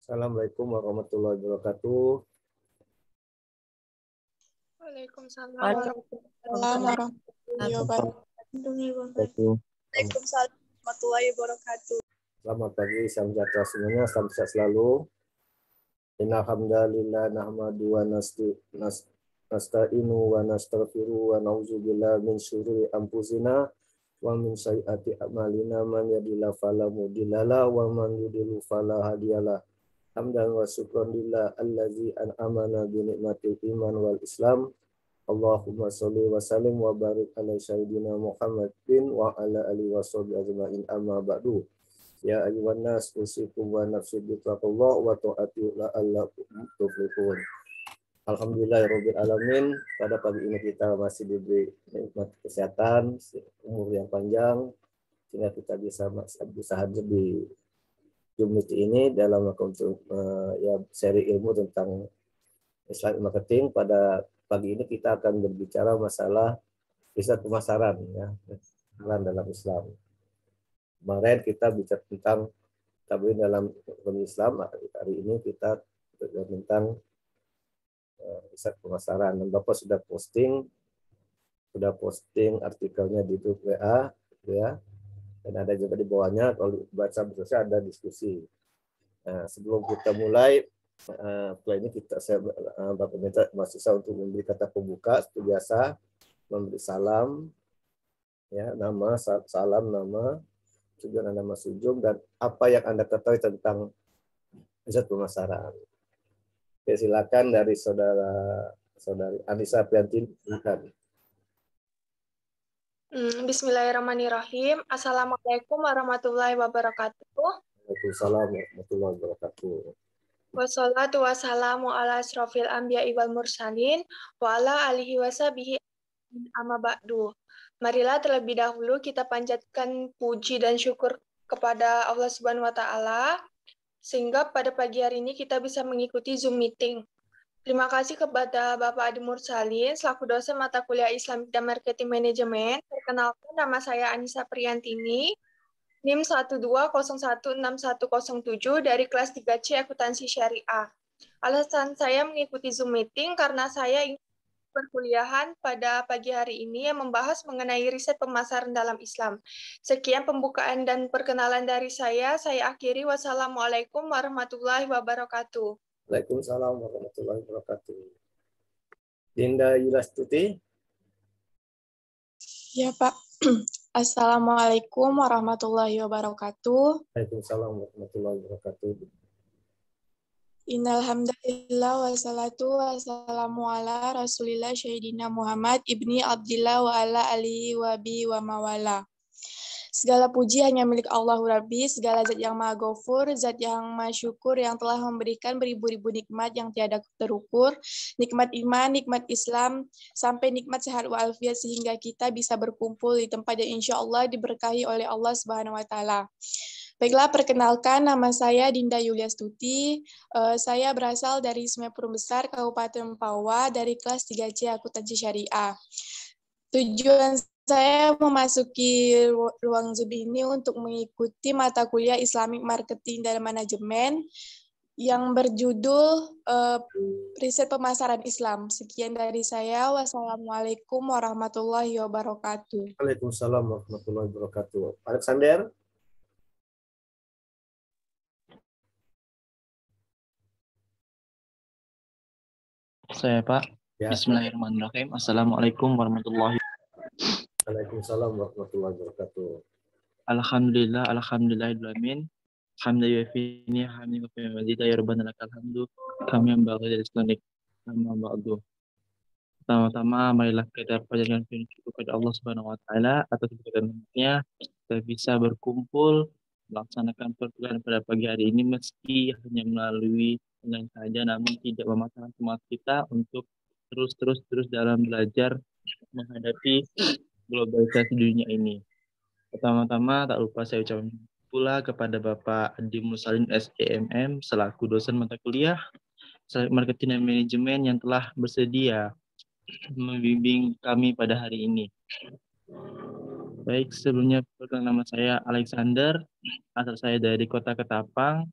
Assalamualaikum warahmatullahi wabarakatuh. Waalaikumsalam warahmatullahi wabarakatuh. Waalaikumsalam warahmatullahi wabarakatuh. Selamat pagi, salam sejahtera semuanya, salam sehat selalu. Innalhamdalillah nahmadu wa nasta'inu wa nastaghfiru wa na'udzubillahi min syururi anfusina wa min sayyiati a'malina man yahdihillahu fala mudhillalah wa man yudhlil fala hadiyalah. Hamdan wa syukran lillah allazi an'amana bi ni'matil iman wal islam. Allahumma sholli wa sallim wa barik ala sayyidina Muhammadin wa ala alihi wa sahbihi ajma'in amma ba'du. Ya ayyuhan nas usikum wa nafsi bi taqwallah wa ta'ati la'allakum tuflihun. Alhamdulillahirabbil alamin. Pada pagi ini kita masih diberi nikmat kesehatan, umur yang panjang sehingga kita bisa hadir di Zoom meeting ini dalam untuk seri ilmu tentang Islamic marketing. Pada pagi ini kita akan berbicara masalah riset pemasaran, ya, dalam Islam. Kemarin kita bicara tentang tabligh dalam Islam. Hari ini kita bicara tentang riset pemasaran. Dan Bapak sudah posting artikelnya di grup WA, ya. Dan ada juga di bawahnya kalau baca berikutnya ada diskusi. Nah, sebelum kita mulai, setelah ini Bapak minta mahasiswa untuk memberi kata pembuka seperti biasa, memberi salam, ya, nama, tujuan Anda masuk Zoom, dan apa yang Anda ketahui tentang riset pemasaran. Oke, silakan dari saudari Anissa Priantin, silakan. Bismillahirrahmanirrahim. Assalamualaikum warahmatullahi wabarakatuh. Waalaikumsalam warahmatullahi wabarakatuh. Wassalatu wassalamu ala asrofil anbiya'i wal mursalin wa ala alihi washabihi amma ba'du. Marilah terlebih dahulu kita panjatkan puji dan syukur kepada Allah Subhanahu wa taala sehingga pada pagi hari ini kita bisa mengikuti Zoom meeting. Terima kasih kepada Bapak Adi Mursalin selaku dosen mata kuliah Islam dan Marketing Manajemen. Perkenalkan, nama saya Anissa Priantini, NIM 1201617 dari kelas 3C Akuntansi Syariah. Alasan saya mengikuti Zoom meeting karena saya ingin perkuliahan pada pagi hari ini yang membahas mengenai riset pemasaran dalam Islam. Sekian pembukaan dan perkenalan dari saya akhiri. Wassalamualaikum warahmatullahi wabarakatuh. Waalaikumsalam warahmatullahi wabarakatuh. Dinda Yulastuti. Ya, Pak. Assalamualaikum warahmatullahi wabarakatuh. Waalaikumsalam warahmatullahi wabarakatuh. Innal hamdalillah wassalatu wassalamu ala Rasulillah Sayyidina Muhammad ibni Abdillah wa ala alihi wa bi wa mawala. Segala puji hanya milik Allah Rabbi, segala zat yang maha ghafur, zat yang maha syukur, yang telah memberikan beribu-ribu nikmat yang tiada terukur, nikmat iman, nikmat Islam, sampai nikmat sehat walafiat sehingga kita bisa berkumpul di tempat yang insya Allah diberkahi oleh Allah Subhanahu wa Ta'ala. Baiklah, perkenalkan, nama saya Dinda Yuliastuti. Saya berasal dari Semeru Besar, Kabupaten Pawa, dari kelas 3C Akuntansi Syariah. Tujuan saya memasuki ruang Zoom ini untuk mengikuti mata kuliah Islamic Marketing dan Manajemen yang berjudul Riset Pemasaran Islam. Sekian dari saya. Wassalamualaikum warahmatullahi wabarakatuh. Waalaikumsalam warahmatullahi wabarakatuh. Alexander. Saya, Pak. Ya. Bismillahirrahmanirrahim. Assalamualaikum warahmatullahi wabarakatuh. Waalaikumsalam warahmatullahi wabarakatuh. Alhamdulillah, alhamdulillahirrahmanirrahim. Alhamdulillah ini hamdi wa mazid ya rabbana lakal hamdu kami yang baghi dari islanik amma ba'du. Pertama-tama marilah kita panjatkan puji kepada Allah Subhanahu wa taala atas berkatnya kita bisa berkumpul melaksanakan perkuliahan pada pagi hari ini meski hanya melalui online saja, namun tidak mematahkan semangat kita untuk terus dalam belajar menghadapi globalisasi dunia ini. Pertama-tama tak lupa saya ucapkan pula kepada Bapak Adi Mursalin SEMM selaku dosen mata kuliah Marketing dan Manajemen yang telah bersedia membimbing kami pada hari ini. Baik, sebelumnya perkenalkan, nama saya Alexander, asal saya dari Kota Ketapang.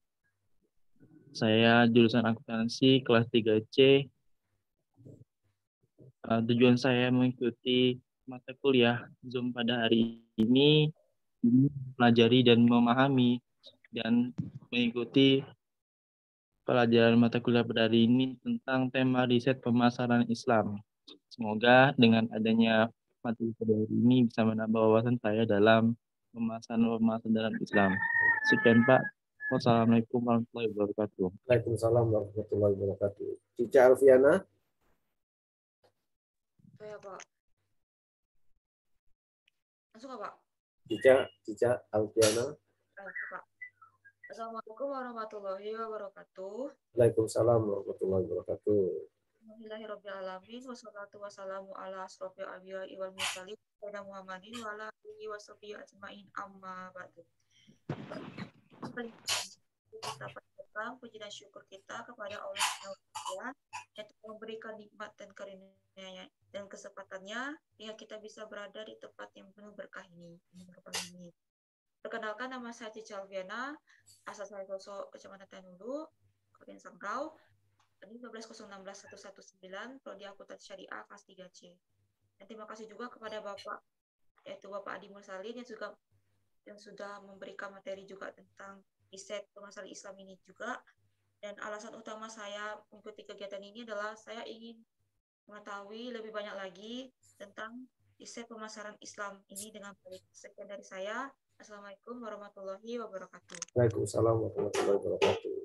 Saya jurusan akuntansi kelas 3C. Tujuan saya mengikuti mata kuliah Zoom pada hari ini mempelajari dan memahami dan mengikuti pelajaran mata kuliah pada hari ini tentang tema riset pemasaran Islam. Semoga dengan adanya materi pada hari ini bisa menambah wawasan saya dalam pemasaran dalam Islam. Sekian, Pak. Wassalamualaikum warahmatullahi wabarakatuh. Waalaikumsalam warahmatullahi wabarakatuh. Cica Alfiana. Ya, Pak. Langsung nggak, Pak? Cica Alfiana. Langsung, Pak. Assalamualaikum warahmatullahi wabarakatuh. Waalaikumsalam warahmatullahi wabarakatuh. Alhamdulillahirrabbilalamin. Wassalatu wassalamu ala asrofil anbiya'i wal mursalin sayyidina Muhammadin wa ala alihi washabihi ajmain amma ba'du. Kita panjatkan puji dan syukur kita kepada Allah Subhanahu wa taala yang telah memberikan nikmat dan karunia-Nya dan kesempatannya hingga kita bisa berada di tempat yang penuh berkah ini. Perkenalkan, nama saya Cica Alfiana, asal saya sosok Kecamatan Tanulu, Kabupaten Sanggau. Ini 120161119, Prodi Akuntansi Syariah kelas 3C. Dan terima kasih juga kepada Bapak, yaitu Bapak Adi Mursalin yang sudah memberikan materi juga tentang riset pemasaran Islam ini juga. Dan alasan utama saya mengikuti kegiatan ini adalah saya ingin mengetahui lebih banyak lagi tentang riset pemasaran Islam ini dengan baik. Sekian dari saya. Assalamualaikum warahmatullahi wabarakatuh. Waalaikumsalam warahmatullahi wabarakatuh.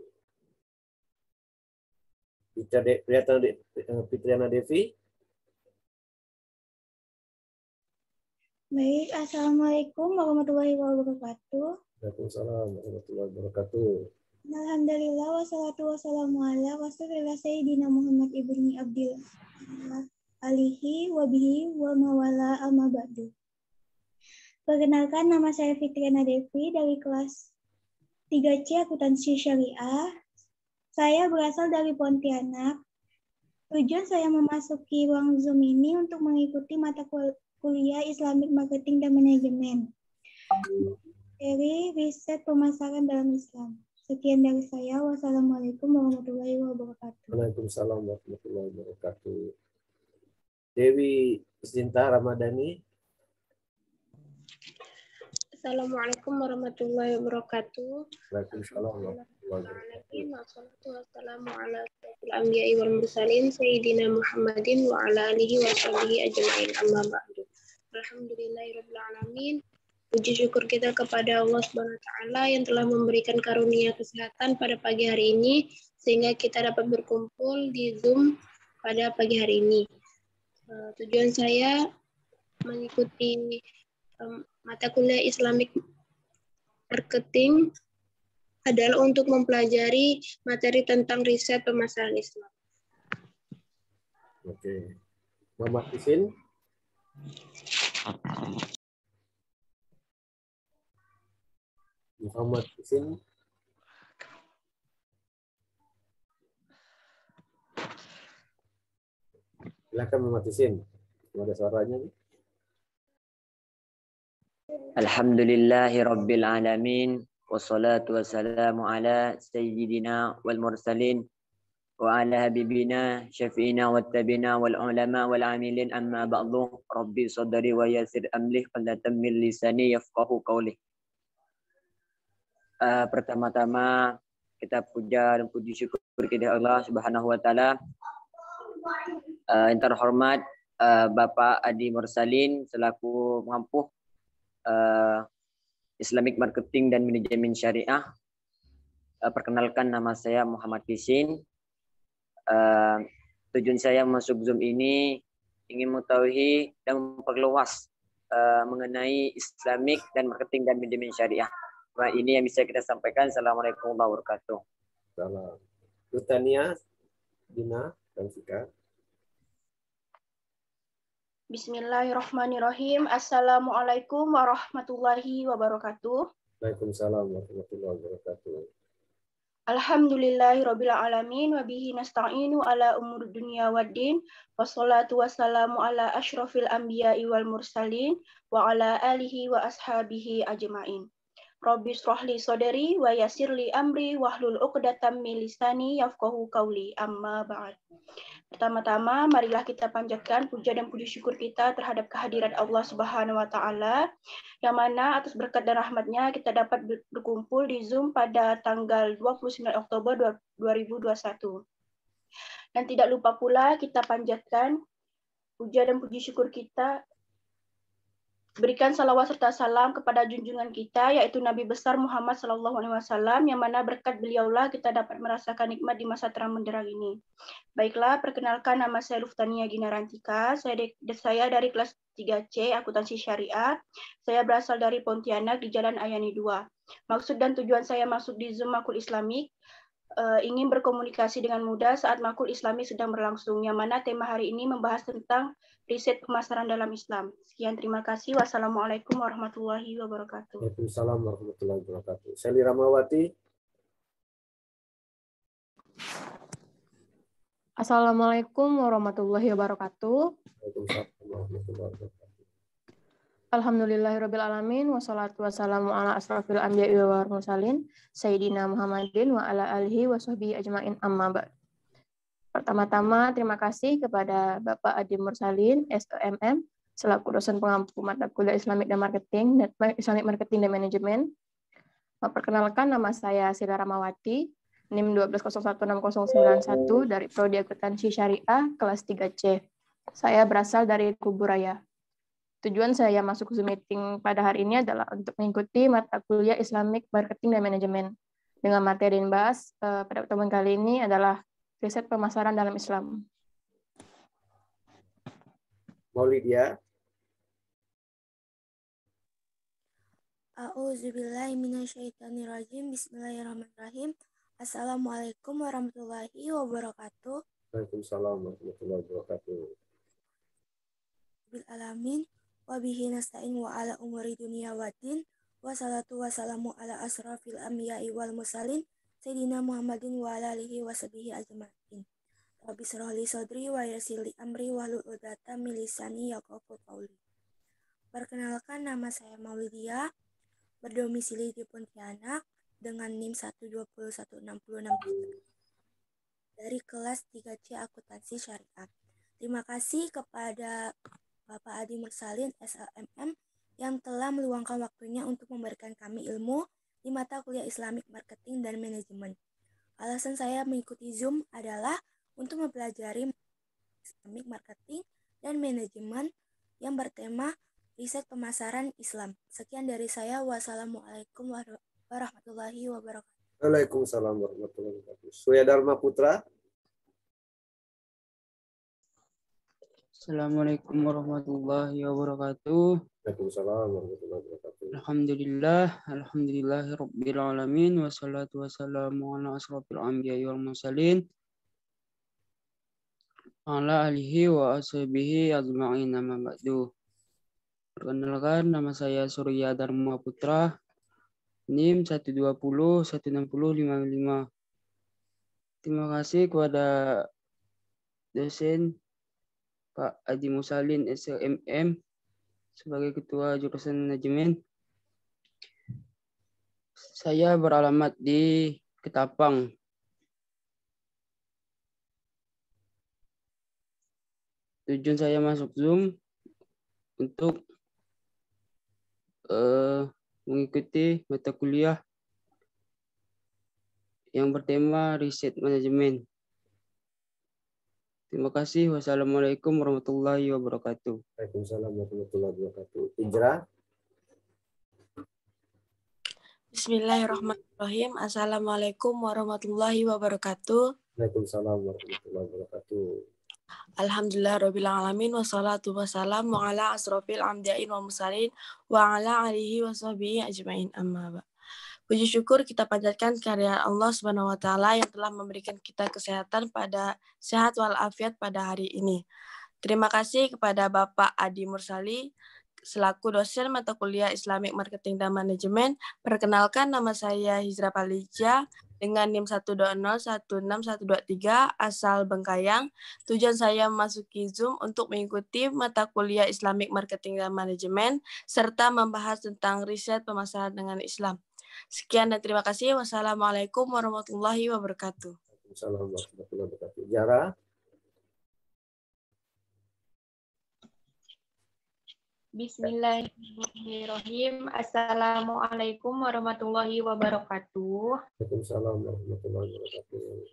Fitriana Devi. Baik, Assalamualaikum warahmatullahi wabarakatuh. Waalaikumsalam warahmatullahi wabarakatuh. Alhamdulillah, wassalatu wassalamu ala rasulillah Sayyidina Muhammad ibni Abdillah alihi wabihi wa mawala amma ba'du. Perkenalkan, nama saya Fitriana Devi dari kelas 3C Akuntansi Syariah. Saya berasal dari Pontianak. Tujuan saya memasuki ruang Zoom ini untuk mengikuti mata kuliah Islamic Marketing dan Manajemen dari riset pemasaran dalam Islam. Sekian dari saya. Wassalamualaikum warahmatullahi wabarakatuh. Waalaikumsalam warahmatullahi wabarakatuh. Dewi Sinta Ramadhani. Assalamualaikum warahmatullahi wabarakatuh. Waalaikumsalam warahmatullahi wabarakatuh. Wassalamu ala asyrofil anbiya'i wal mursalin sayyidina Muhammadin wa ala alihi wa sahbihi ajma'in amma ba'du. Alhamdulillahirabbil alamin. Puji syukur kita kepada Allah Subhanahu wa taala yang telah memberikan karunia kesehatan pada pagi hari ini sehingga kita dapat berkumpul di Zoom pada pagi hari ini. Tujuan saya mengikuti mata kuliah Islamic Marketing adalah untuk mempelajari materi tentang riset pemasaran Islam. Oke. Muhammad Isin. Muhammad Isin. Silakan Muhammad Isin. Ada suaranya nih. Alhamdulillahi Rabbil Alamin. Wassalatu wassalamu ala sayyidina wal mursalin wa ala habibina syafi'ina wattabina wal ulama wal amilin amma ba'du. Rabbi sadri wa yasir amlih qallatan min lisani yafqahu qawlih. Pertama-tama kita puja dan puji syukur kepada Allah Subhanahu wa taala. Yang terhormat Bapak Adi Mursalin selaku pengampuh Islamic Marketing dan Manajemen Syariah. Perkenalkan, nama saya Muhammad Isin. Tujuan saya masuk Zoom ini ingin mengetahui dan memperluas mengenai Islamic dan Marketing dan Manajemen Syariah. Nah, ini yang bisa kita sampaikan. Assalamualaikum warahmatullahi wabarakatuh. Salam. Lutania, Dina, dan Fika. Bismillahirrahmanirrahim. Assalamualaikum warahmatullahi wabarakatuh. Waalaikumsalam warahmatullahi wabarakatuh. Alhamdulillahirabbil alamin wa bihi nasta'inu ala umuri dunya waddin. Wassalatu wassalamu ala asyrofil anbiya'i wal mursalin wa ala alihi wa ashabihi ajma'in. Rabbi shrah li sadri wa yassir li amri wahlul 'uqdatam min lisani yafqahu qawli. Amma ba'd. Pertama-tama, marilah kita panjatkan puja dan puji syukur kita terhadap kehadiran Allah Subhanahu wa taala yang mana atas berkat dan rahmatnya kita dapat berkumpul di Zoom pada tanggal 29 Oktober 2021. Dan tidak lupa pula kita panjatkan puja dan puji syukur kita, berikan salawat serta salam kepada junjungan kita yaitu Nabi besar Muhammad SAW yang mana berkat beliaulah kita dapat merasakan nikmat di masa terang benderang ini. Baiklah, perkenalkan, nama saya Luftania Ginarantika. Saya dari kelas 3C Akuntansi Syariah. Saya berasal dari Pontianak di Jalan Ayani 2. Maksud dan tujuan saya masuk di Zoom Makul Islamik ingin berkomunikasi dengan mudah saat Makul Islamik sedang berlangsung, yang mana tema hari ini membahas tentang riset pemasaran dalam Islam. Sekian, terima kasih. Wassalamualaikum warahmatullahi wabarakatuh. Waalaikumsalam warahmatullahi wabarakatuh. Sally Ramawati. Assalamualaikum warahmatullahi wabarakatuh. Waalaikumsalam warahmatullahi wabarakatuh. Alhamdulillahirabbil alamin wassalatu wassalamu ala asrofil anbiya'i wal mursalin sayyidina Muhammadin wa ala alihi wa sahbihi ajma'in amma ba'd. Pertama-tama terima kasih kepada Bapak Adi Mursalin SEMM selaku dosen pengampu mata kuliah Islamic dan Islamic Marketing dan Manajemen. Perkenalkan, nama saya Sila Ramawati, NIM 12016091 dari Prodi Akuntansi Syariah kelas 3C. Saya berasal dari Kuburaya. Tujuan saya masuk Zoom meeting pada hari ini adalah untuk mengikuti mata kuliah Islamic Marketing dan Manajemen. Dengan materi yang dibahas pada pertemuan kali ini adalah riset pemasaran dalam Islam. Maulidia. A'udzubillahi minasyaitonirrajim. Bismillahirrahmanirrahim. Assalamualaikum warahmatullahi wabarakatuh. Waalaikumsalam warahmatullahi wabarakatuh. Bil alamin wa bihi nasta'in wa ala umuri dunya waddin wa salatu wassalamu ala asrafil anbiya'i wal mursalin sayyidina Muhammadin wa ala alihi wa sahbihi ajma'in. Rabbi shrah li sadri wa yassir li amri wahlul 'uqdatam min lisani yafqahu qawli. Perkenalkan, nama saya Maulidia, berdomisili di Pontianak dengan NIM 12166 dari kelas 3C Akuntansi Syariah. Terima kasih kepada Bapak Adi Mursalin SLMM yang telah meluangkan waktunya untuk memberikan kami ilmu di mata kuliah Islamic Marketing dan Manajemen. Alasan saya mengikuti Zoom adalah untuk mempelajari Islamic Marketing dan Manajemen yang bertema riset pemasaran Islam. Sekian dari saya. Wassalamualaikum warahmatullahi wabarakatuh. Waalaikumsalam warahmatullahi wabarakatuh. Surya Dharma Putra. Assalamualaikum warahmatullahi wabarakatuh. Waalaikumsalam warahmatullahi wabarakatuh. Alhamdulillahi rabbil alamin, wassalatu wassalamu ala asrofil anbiya'i wal mursalin ala alihi wa ashabihi ajma'in, amma ba'du. Perkenalkan, nama saya Surya Dharma Putra, NIM 120-160-55. Terima kasih kepada dosen Pak Adi Mursalin SLMM sebagai Ketua Jurusan Manajemen. Saya beralamat di Ketapang. Tujuan saya masuk Zoom untuk mengikuti mata kuliah yang bertema riset manajemen. Terima kasih. Wassalamualaikum warahmatullahi wabarakatuh. Waalaikumsalam warahmatullahi wabarakatuh. Indra. Bismillahirrahmanirrahim. Assalamualaikum warahmatullahi wabarakatuh. Waalaikumsalam warahmatullahi wabarakatuh. Alhamdulillahirrabbilalamin. Wassalatu wassalamu ala asrofil anbiya'i wal mursalin wa ala alihi wa sahbihi ajma'in, amma ba'd. Puji syukur kita panjatkan kehadirat Allah Subhanahu wa taala yang telah memberikan kita kesehatan pada sehat walafiat pada hari ini. Terima kasih kepada Bapak Adi Mursali selaku dosen mata kuliah Islamic Marketing dan Manajemen. Perkenalkan, nama saya Hizra Palija dengan NIM 120-16123 asal Bengkayang. Tujuan saya memasuki Zoom untuk mengikuti mata kuliah Islamic Marketing dan Manajemen serta membahas tentang riset pemasaran dengan Islam. Sekian dan terima kasih. Wassalamualaikum warahmatullahi wabarakatuh. Waalaikumsalam warahmatullahi wabarakatuh. Jara. Bismillahirrahmanirrahim. Assalamualaikum warahmatullahi wabarakatuh. Waalaikumsalam warahmatullahi wabarakatuh.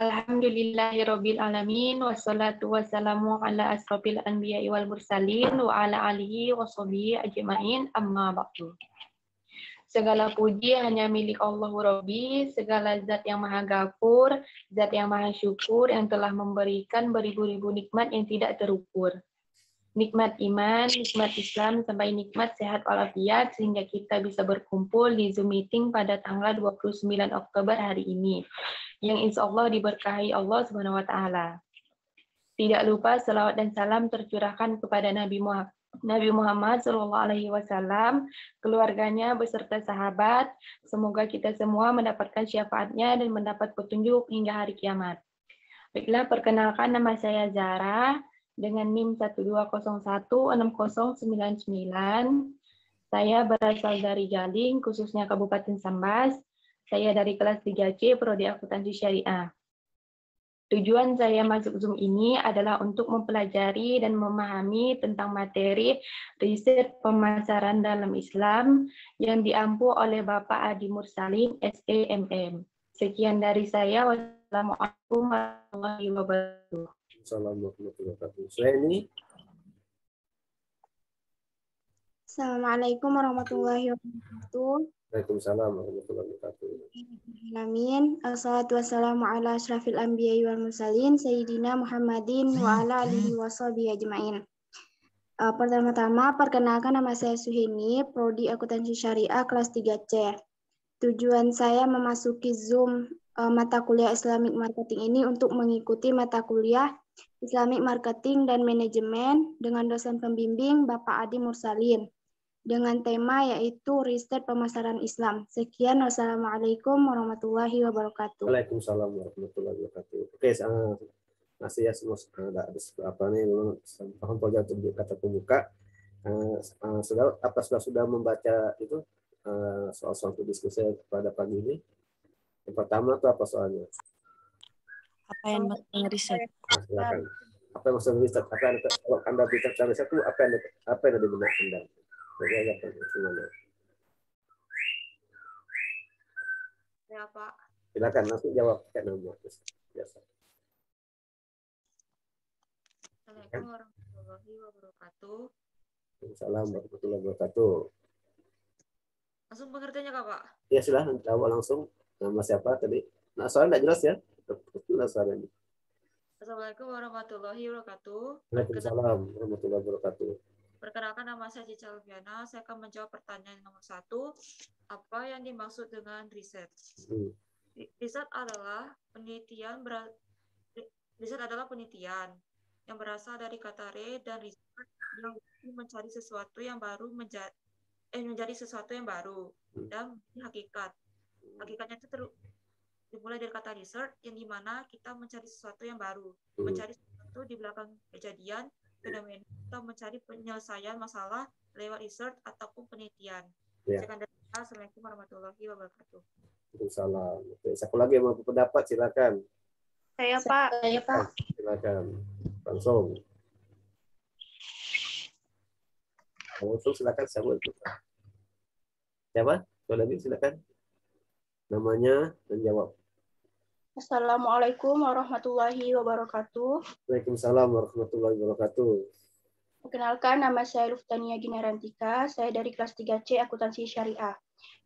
Alhamdulillahirabbil alamin, wassalatu wassalamu ala asrofil anbiya'i wal mursalin wa ala alihi wa sahbihi ajma'in, amma ba'du. Segala puji hanya milik Allah Rabbi, segala zat yang maha ghafur, zat yang maha syukur yang telah memberikan beribu-ribu nikmat yang tidak terukur. Nikmat iman, nikmat Islam, sampai nikmat sehat walafiat sehingga kita bisa berkumpul di Zoom meeting pada tanggal 29 Oktober hari ini, yang insya Allah diberkahi Allah Subhanahu wa taala. Tidak lupa selawat dan salam tercurahkan kepada Nabi Muhammad SAW, keluarganya beserta sahabat. Semoga kita semua mendapatkan syafaatnya dan mendapat petunjuk hingga hari kiamat. Baiklah, perkenalkan, nama saya Zara dengan NIM 120160099. Saya berasal dari Jaling, khususnya Kabupaten Sambas. Saya dari kelas 3C Prodi Akuntansi Syariah. Tujuan saya masuk Zoom ini adalah untuk mempelajari dan memahami tentang materi riset pemasaran dalam Islam yang diampu oleh Bapak Adi Mursalin SEMM. Sekian dari saya. Wassalamualaikum warahmatullahi wabarakatuh. Assalamualaikum warahmatullahi wabarakatuh. Saya ini Assalamualaikum warahmatullahi wabarakatuh. Waalaikumsalam warahmatullahi wabarakatuh. Amin. Assalatu wassalamu ala asyrafil anbiya'i wal mursalin Sayyidina Muhammadin wa ala alihi wa sahbihi ajma'in. Pertama-tama, perkenalkan nama saya Suhini, Prodi Akuntansi Syariah kelas 3C. Tujuan saya memasuki Zoom mata kuliah Islamic Marketing ini untuk mengikuti mata kuliah Islamic Marketing dan Manajemen dengan dosen pembimbing Bapak Adi Mursalin dengan tema yaitu riset pemasaran Islam. Sekian, wassalamualaikum warahmatullahi wabarakatuh. Waalaikumsalam warahmatullahi wabarakatuh. Oke, masih ya semua ada apa nih paham proyek kata pembuka. Sudah membaca itu soal-soal diskusi pada pagi ini. Yang pertama itu apa soalnya? Apa yang maksudnya riset? Nah, silakan. Apa yang maksudnya riset? Kalau Anda bicara riset itu apa yang ada di benak Anda? Ya, Pak. Silakan langsung jawab pakai nama. Biasa. Assalamualaikum warahmatullahi wabarakatuh. Waalaikumsalam warahmatullahi wabarakatuh. Langsung pengertiannya Kak, Pak? Ya silahkan jawab langsung. Nama siapa tadi? Nah, soalnya tidak jelas ya. Soalnya. Assalamualaikum warahmatullahi wabarakatuh. Waalaikumsalam warahmatullahi wabarakatuh. Perkenalkan, nama saya Cica Alfiana. Saya akan menjawab pertanyaan nomor 1. Apa yang dimaksud dengan riset? Riset adalah penelitian yang berasal dari kata re dan riset yang mencari sesuatu yang baru menjadi sesuatu yang baru dan hakikat. Hakikatnya itu dimulai dari kata research yang dimana kita mencari sesuatu yang baru, mencari sesuatu di belakang kejadian fenomena, kita mencari penyelesaian masalah lewat research ataupun penelitian. Ya. Assalamualaikum warahmatullahi wabarakatuh. Waalaikumsalam. Oke, siapa lagi yang mau berpendapat silakan. Saya Pak. Silakan. Langsung silakan siapa? Kalau lagi silakan. Namanya dan jawab. Assalamualaikum warahmatullahi wabarakatuh. Waalaikumsalam warahmatullahi wabarakatuh. Perkenalkan, nama saya Luftania Ginarantika. Saya dari kelas 3C Akuntansi Syariah.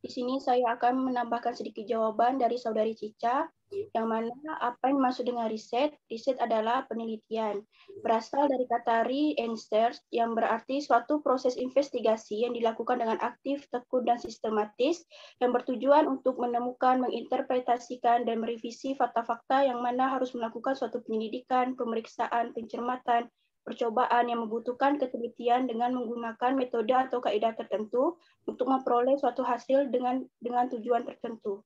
Di sini saya akan menambahkan sedikit jawaban dari saudari Cica, yang mana apa yang dimaksud dengan riset? Riset adalah penelitian. Berasal dari kata re and search, yang berarti suatu proses investigasi yang dilakukan dengan aktif, tekun, dan sistematis, yang bertujuan untuk menemukan, menginterpretasikan, dan merevisi fakta-fakta yang mana harus melakukan suatu penyelidikan, pemeriksaan, pencermatan, percobaan yang membutuhkan ketelitian dengan menggunakan metode atau kaidah tertentu untuk memperoleh suatu hasil dengan tujuan tertentu.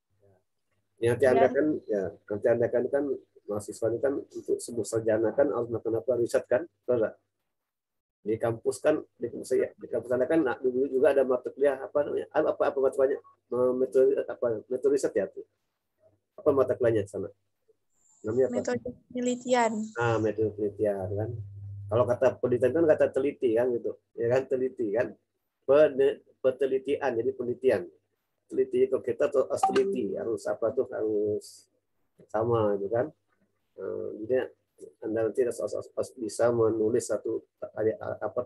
Nanti Anda kan mahasiswa ini kan untuk sebuah sarjana kan harus melakukan apa riset kan, betul? Di kampus kan di kampus Anda kan dulu juga ada mata kuliah apa namanya? Apa mata kuliahnya? Metode riset ya tuh. Apa mata kuliahnya sana? Namanya apa? Metode penelitian. Metode penelitian kan. Kalau kata penelitian kan kata teliti kan gitu. Ya kan teliti kan. Penelitian jadi penelitian. Teliti kalau kita tuh harus teliti, harus apa tuh harus sama gitu kan. Jadi Anda nanti harus bisa menulis satu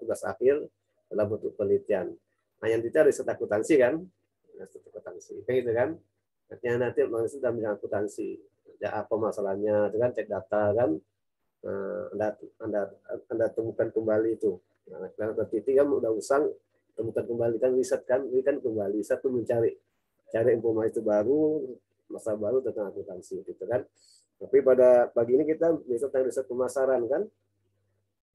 tugas akhir dalam bentuk penelitian. Nah yang itu riset akuntansi kan. Riset akuntansi kayak gitu kan. Artinya nanti sudah bidang akuntansi. Ya apa masalahnya itu kan cek data kan. Anda temukan kembali itu. Nah, teliti kan udah usang temukan kembali kan riset kan, ini kan kembali satu mencari informasi itu baru, masa baru tentang akuntansi gitu kan. Tapi pada pagi ini kita bisa tentang riset pemasaran kan,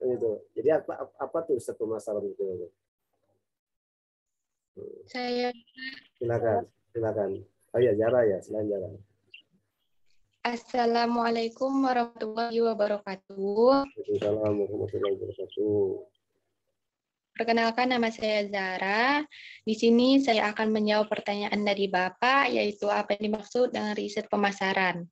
gitu. Jadi apa tuh riset pemasaran itu? Saya silakan. Oh ya Zara ya, silakan Zara. Assalamualaikum warahmatullahi wabarakatuh. Waalaikumsalam warahmatullahi wabarakatuh. Perkenalkan, nama saya Zara. Di sini saya akan menjawab pertanyaan dari Bapak, yaitu apa yang dimaksud dengan riset pemasaran.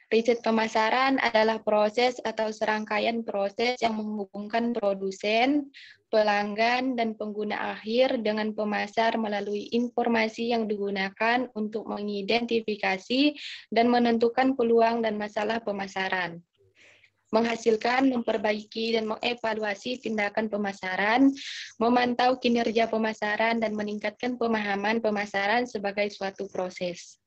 Riset pemasaran adalah proses atau serangkaian proses yang menghubungkan produsen, pelanggan, dan pengguna akhir dengan pemasar melalui informasi yang digunakan untuk mengidentifikasi dan menentukan peluang dan masalah pemasaran. menghasilkan, memperbaiki, dan mengevaluasi tindakan pemasaran, memantau kinerja pemasaran, dan meningkatkan pemahaman pemasaran sebagai suatu proses.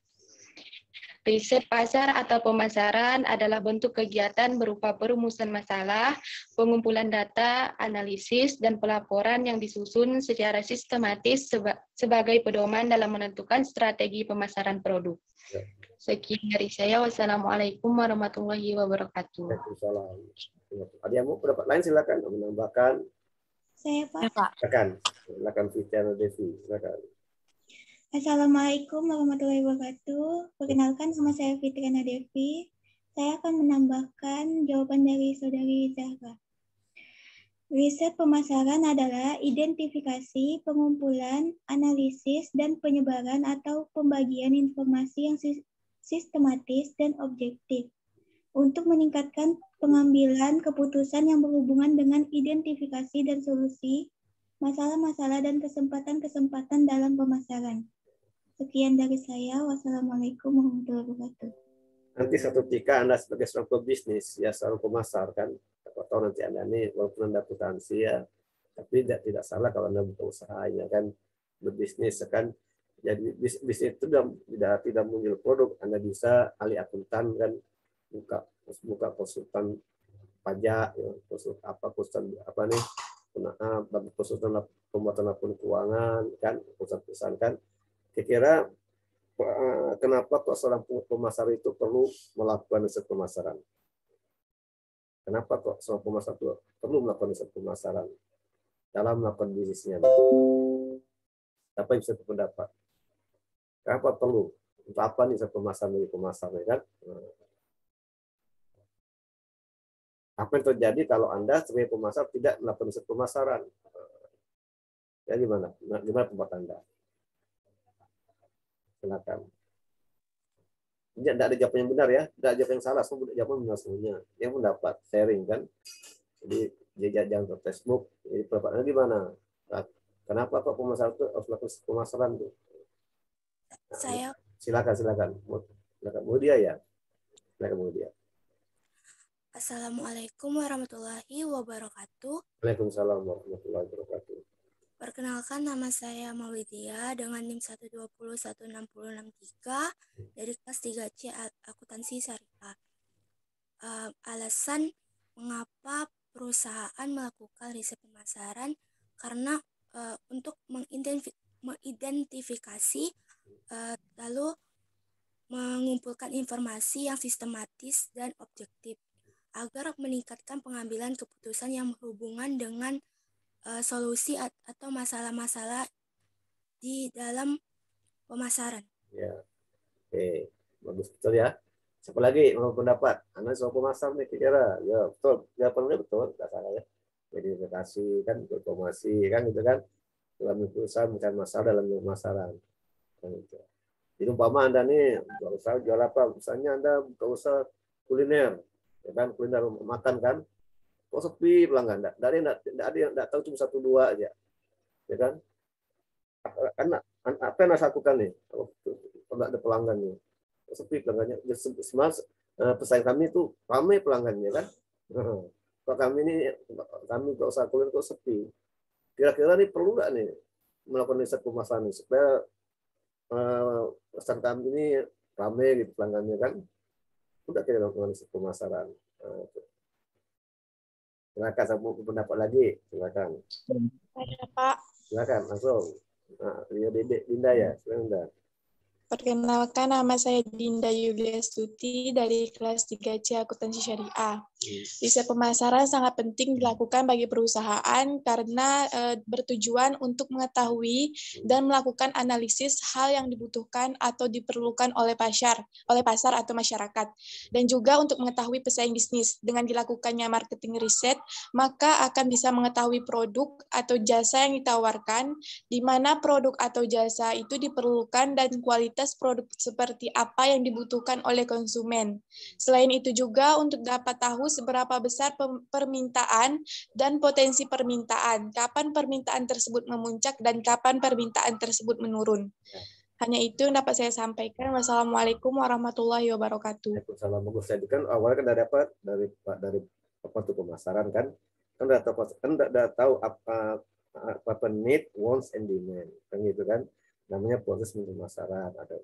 Riset pasar atau pemasaran adalah bentuk kegiatan berupa perumusan masalah, pengumpulan data, analisis, dan pelaporan yang disusun secara sistematis sebagai pedoman dalam menentukan strategi pemasaran produk. Sekian dari saya. Wassalamualaikum warahmatullahi wabarakatuh. Waalaikumsalam. Ada yang mau pendapat lain silakan menambahkan. Saya Pak. Silakan Fitri Devi. Silakan. Assalamualaikum warahmatullahi wabarakatuh. Perkenalkan, nama saya Fitriana Devi. Saya akan menambahkan jawaban dari Saudari Zahra. Riset pemasaran adalah identifikasi, pengumpulan, analisis, dan penyebaran atau pembagian informasi yang sistematis dan objektif untuk meningkatkan pengambilan keputusan yang berhubungan dengan identifikasi dan solusi masalah-masalah dan kesempatan-kesempatan dalam pemasaran. Sekian dari saya. Wassalamualaikum warahmatullahi wabarakatuh. Nanti suatu ketika Anda sebagai seorang pebisnis, ya seorang pemasar kan, atau nanti Anda ini walaupun Anda akuntansi ya, tapi tidak salah kalau Anda buka usahanya kan, berbisnis kan. Jadi bisnis itu tidak muncul produk, Anda bisa ahli akuntan kan, buka konsultan pajak, ya, konsultan pembuatan laporan keuangan kan, perusahaan kan. Kira-kira kenapa kok seorang pemasar itu perlu melakukan riset pemasaran? Kenapa kok seorang pemasar itu perlu melakukan riset pemasaran dalam melakukan bisnisnya? Apa yang bisa berpendapat? Kenapa perlu? Untuk apa nih riset pemasaran dari pemasar, kan? Apa yang terjadi kalau Anda sebagai pemasar tidak melakukan riset pemasaran? Ya gimana? Gimana pendapat Anda? Silakan. Tidak ada jawaban yang benar ya, tidak ada jawaban yang salah, semua jawaban benar semuanya. Yang mendapat sharing kan. Jadi jangan ke Facebook. Jadi pendapatnya gimana? Kenapa Pak pemasar itu harus melakukan pemasaran tuh? Nah, Saya silakan. Mulia ya. Silakan Mulia. Assalamualaikum warahmatullahi wabarakatuh. Waalaikumsalam warahmatullahi wabarakatuh. Perkenalkan, nama saya Maulidia dengan NIM 1201663 dari kelas 3C Akuntansi Syariah. Alasan mengapa perusahaan melakukan riset pemasaran karena untuk mengidentifikasi lalu mengumpulkan informasi yang sistematis dan objektif agar meningkatkan pengambilan keputusan yang berhubungan dengan solusi atau masalah-masalah di dalam pemasaran. Ya, oke, bagus betul ya. Siapa lagi mau pendapat? Anda soal pemasar nih kira-kira. Ya betul, jawabannya betul, nggak salah ya. Identifikasi kan, informasi kan, gitu kan. Dalam perusahaan mencari masalah dalam pemasaran. Kan, gitu. Jadi umpama Anda nih jual apa? Misalnya Anda buka usaha kuliner, ya kan, kuliner makan kan. Kok sepi pelanggan? Tidak tahu cuma 1-2 aja, ya kan? Apa yang Anda lakukan nih? Kalau ada pelanggan nih, kok sepi pelanggannya? Pesaing kami itu ramai pelanggannya kan? Kalau kami kalau usaha kuliner kok sepi. Kira-kira nih perlu nggak nih melakukan riset pemasaran supaya pesaing kami ini ramai gitu pelanggannya kan? Udah kita melakukan riset pemasaran. Silakan, saya mau pendapat lagi. Silakan. Saya Pak. Silakan langsung. Nah, Dinda ya, silakan. Perkenalkan, nama saya Dinda Yulia Stuti dari kelas 3C Akuntansi Syariah. Riset pemasaran sangat penting dilakukan bagi perusahaan karena bertujuan untuk mengetahui dan melakukan analisis hal yang dibutuhkan atau diperlukan oleh pasar atau masyarakat. Dan juga untuk mengetahui pesaing bisnis. Dengan dilakukannya marketing riset, maka akan bisa mengetahui produk atau jasa yang ditawarkan, di mana produk atau jasa itu diperlukan dan kualitas produk seperti apa yang dibutuhkan oleh konsumen. Selain itu juga untuk dapat tahu seberapa besar permintaan dan potensi permintaan, kapan permintaan tersebut memuncak dan kapan permintaan tersebut menurun. Hanya itu yang dapat saya sampaikan. Wassalamualaikum warahmatullahi wabarakatuh. Waalaikumsalam. Bagus. Jadi kan awalnya kan dari apa? Dari apa tuh pemasaran kan? Kan udah tahu apa need, wants, and demand kan gitu kan? Namanya proses pemasaran. Ada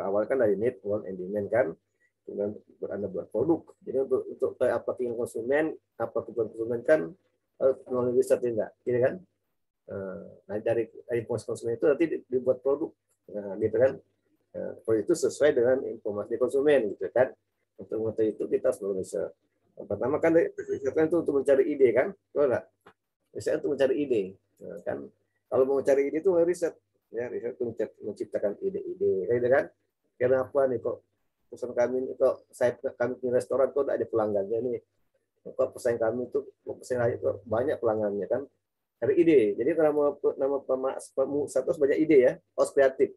awal kan dari need, want, and demand kan? Kemudian Anda buat produk. Jadi untuk apa keinginan konsumen, apa kebutuhan konsumen kan melalui riset enggak, gitu kan? Nah dari informasi konsumen itu nanti dibuat produk, nah, gitu kan? Produk itu sesuai dengan informasi konsumen, gitu kan? Untuk mengetahui itu kita harus riset. Yang pertama kan riset itu untuk mencari ide kan, betul nggak? Riset untuk mencari ide, nah, kan? Kalau mau mencari ide itu riset, ya riset itu menciptakan ide-ide, gitu kan? Kenapa nih kok pesan kami ini kok kami punya restoran kok ada pelanggannya nih, kok pesaing kami itu banyak pelanggannya kan, dari ide. Jadi kalau nama pengusaha itu banyak ide ya, harus kreatif.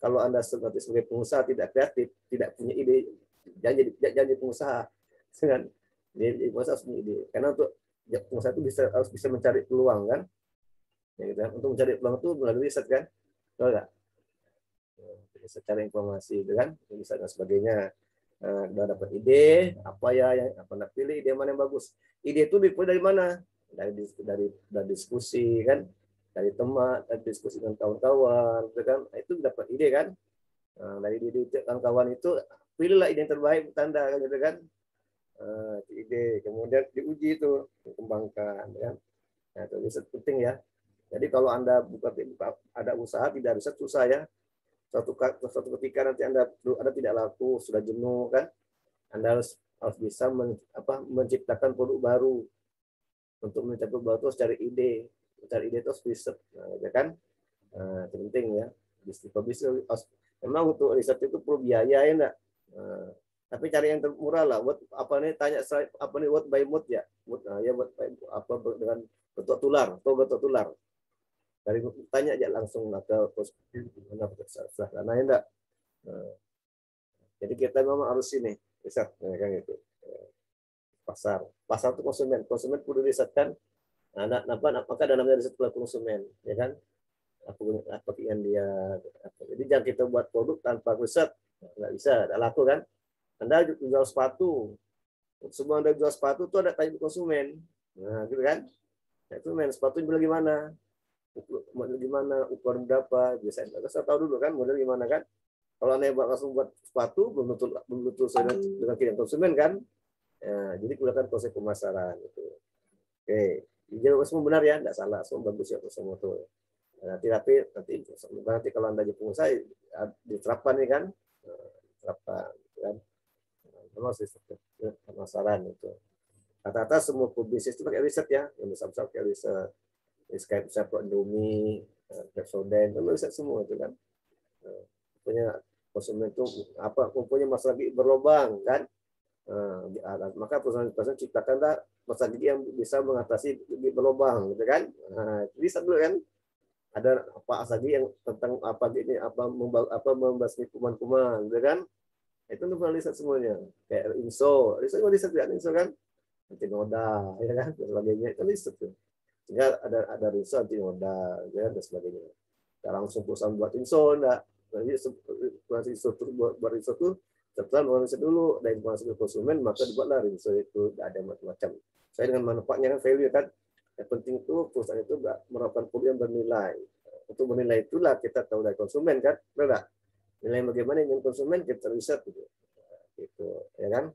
Kalau Anda sebagai pengusaha tidak kreatif, tidak punya ide, jangan jadi pengusaha. Kan? Jadi pengusaha harus punya ide. Karena untuk pengusaha itu harus bisa mencari peluang kan. Ya, gitu. Untuk mencari peluang itu melalui riset kan, betul nggak? Secara informasi itu kan, bisa dan sebagainya. Udah dapat ide, apa ya yang apa nak pilih ide mana yang bagus. Ide itu diperoleh dari mana? Dari diskusi kan, dari teman, dari diskusi dengan kawan-kawan, gitu kan. Itu dapat ide kan. Dari ide kawan-kawan itu pilihlah ide yang terbaik untuk Anda kan, gitu kan. Ide kemudian diuji itu, dikembangkan kan. Nah, itu riset penting ya. Jadi kalau Anda ada usaha tidak riset susah ya. Suatu ketika nanti Anda tidak laku, sudah jenuh kan, Anda harus bisa menciptakan produk baru. Untuk menciptakan produk baru itu harus cari ide itu harus riset, nah, ya kan, itu penting ya. Memang untuk riset itu perlu biaya ya enggak, tapi cari yang termurah lah. Buat apa nih tanya apa nih what by mood ya, ya buat apa dengan getok tular. Dari tanya aja langsung ke karena enggak. Jadi kita memang harus ini riset kan gitu. Pasar itu konsumen perlu riset kan. Nah, maka dalamnya riset konsumen, ya kan? Apa yang dia. Jadi jangan kita buat produk tanpa riset, nggak bisa, nggak laku kan? Anda jual sepatu, semua Anda jual sepatu itu ada tanya konsumen, nah gitu kan? Nah, itu sepatu jual gimana? Model gimana, ukuran berapa, biasanya saya tahu dulu kan model gimana kan. Kalau Anda langsung buat sepatu belum tentu sesuai dengan keinginan konsumen kan. Ya, jadi gunakan konsep pemasaran itu. Oke, jawab semua benar ya, tidak salah, semua bagus ya semua itu. Nanti kalau Anda jadi pengusaha diterapkan nih kan, diterapkan kan. Kalau sistem pemasaran itu. Rata-rata semua bisnis itu pakai riset ya, yang besar-besar pakai riset. Skype saya Indomie, Pepsodent, itu riset semua itu kan. Punya konsumen itu mempunyai masalah gigi berlubang kan. Maka perusahaan ciptakanlah masalah gigi yang bisa mengatasi gigi berlubang, gitu kan. Riset dulu kan. Ada apa lagi yang tentang membasmi kuman-kuman, gitu kan. Itu untuk riset semuanya. Kayak riset kan. Anti noda, ya kan, dan sebagainya itu riset tuh. Sehingga ada riset anti noda, ya, dan sebagainya. Tidak langsung perusahaan buat inso, enggak. Jadi buat riset itu setelah riset dulu ada informasi ke konsumen, maka dibuatlah riset itu. Ada macam-macam. Saya dengan manfaatnya kan value kan. Yang penting itu perusahaan itu merupakan produk yang bernilai. Untuk menilai itulah kita tahu dari konsumen kan, benar? Nilai bagaimana ingin konsumen kita riset gitu, ya kan?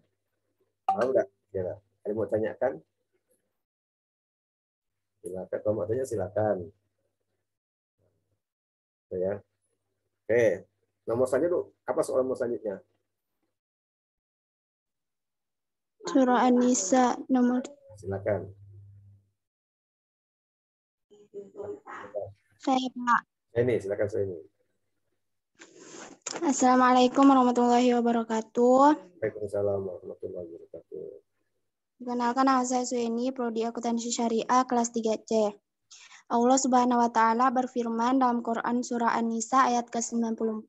Tahu nggak? Ya, ada mau tanyakan? Silakan, kalau mau tanya silakan. Ya. Oke, nomor selanjutnya apa soal nomor selanjutnya? Surah An-Nisa nomor. Silakan. Saya Pak. Ini silakan saya ini. Assalamualaikum warahmatullahi wabarakatuh. Waalaikumsalam warahmatullahi wabarakatuh. Perkenalkan, nama saya Sueni, Prodi Akuntansi Syariah kelas 3C. Allah Subhanahu wa taala berfirman dalam Quran surah An-Nisa ayat ke-94,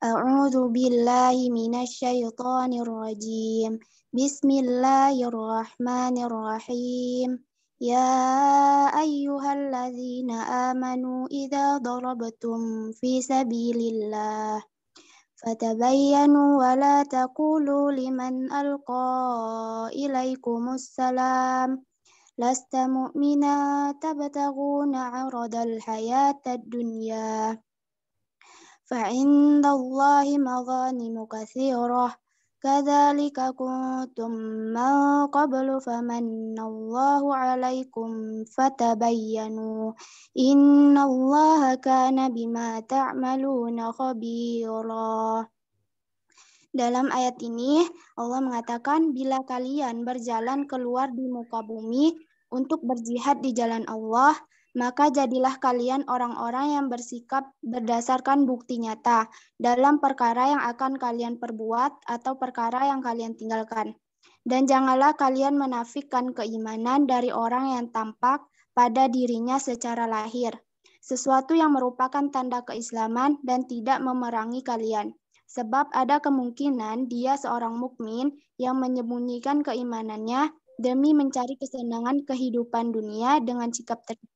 A'udzu billahi minasyaitonir rajim. Bismillahirrahmanirrahim. يا أيها الذين آمنوا إذا ضربتم في سبيل الله فتبينوا ولا تقولوا لمن ألقى إليكم السلام لست مؤمنا تبتغون عرض الحياة الدنيا فعند الله مغانم كثيرة كذلك كنتم من قبل فمن الله عليكم فتبينوا إن الله كان بما تعملون خبيرا. Dalam ayat ini Allah mengatakan bila kalian berjalan keluar di muka bumi untuk berjihad di jalan Allah, maka jadilah kalian orang-orang yang bersikap berdasarkan bukti nyata dalam perkara yang akan kalian perbuat atau perkara yang kalian tinggalkan. Dan janganlah kalian menafikan keimanan dari orang yang tampak pada dirinya secara lahir, sesuatu yang merupakan tanda keislaman dan tidak memerangi kalian. Sebab ada kemungkinan dia seorang mukmin yang menyembunyikan keimanannya demi mencari kesenangan kehidupan dunia dengan sikap tertentu.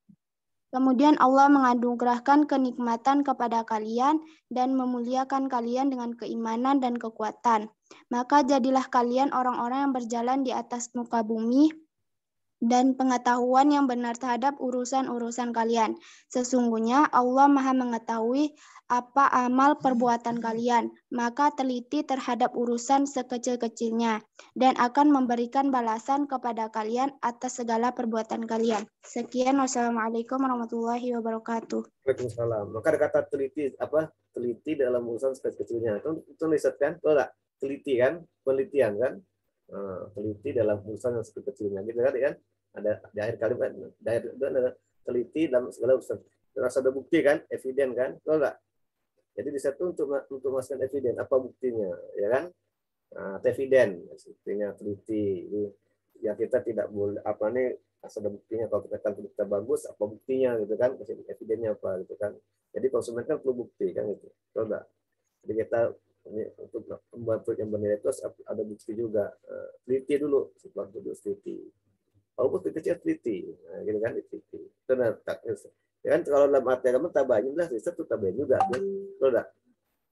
Kemudian Allah menganugerahkan kenikmatan kepada kalian dan memuliakan kalian dengan keimanan dan kekuatan. Maka jadilah kalian orang-orang yang berjalan di atas muka bumi dan pengetahuan yang benar terhadap urusan-urusan kalian. Sesungguhnya Allah Maha mengetahui apa amal perbuatan kalian, maka teliti terhadap urusan sekecil-kecilnya, dan akan memberikan balasan kepada kalian atas segala perbuatan kalian. Sekian, wassalamualaikum warahmatullahi wabarakatuh. Waalaikumsalam. Maka ada kata teliti apa? Teliti dalam urusan sekecil-kecilnya. Itu riset kan? Betul enggak? Teliti kan? Penelitian kan? Teliti dalam urusan yang sekecil-kecilnya. Gitu kan? Ada di akhir kalimat, ada teliti dalam segala urusan. Terus ada bukti kan? Eviden kan? Betul enggak? Jadi di situ untuk memastikan eviden, apa buktinya, ya kan? Eviden, buktinya teliti. Ya kita tidak boleh apa nih asal ada buktinya. Kalau kita kan kita bagus, apa buktinya gitu kan? Evidennya apa gitu kan? Jadi konsumen kan perlu bukti kan gitu. Betul enggak? Jadi kita untuk membuat produk yang bernilai itu ada bukti juga. Teliti dulu, sebelum dulu teliti. Walaupun kecil teliti, gitu kan? Teliti. Benar. Ya kan kalau dalam arti agama tabayin lah, riset itu tabayin juga, betul enggak?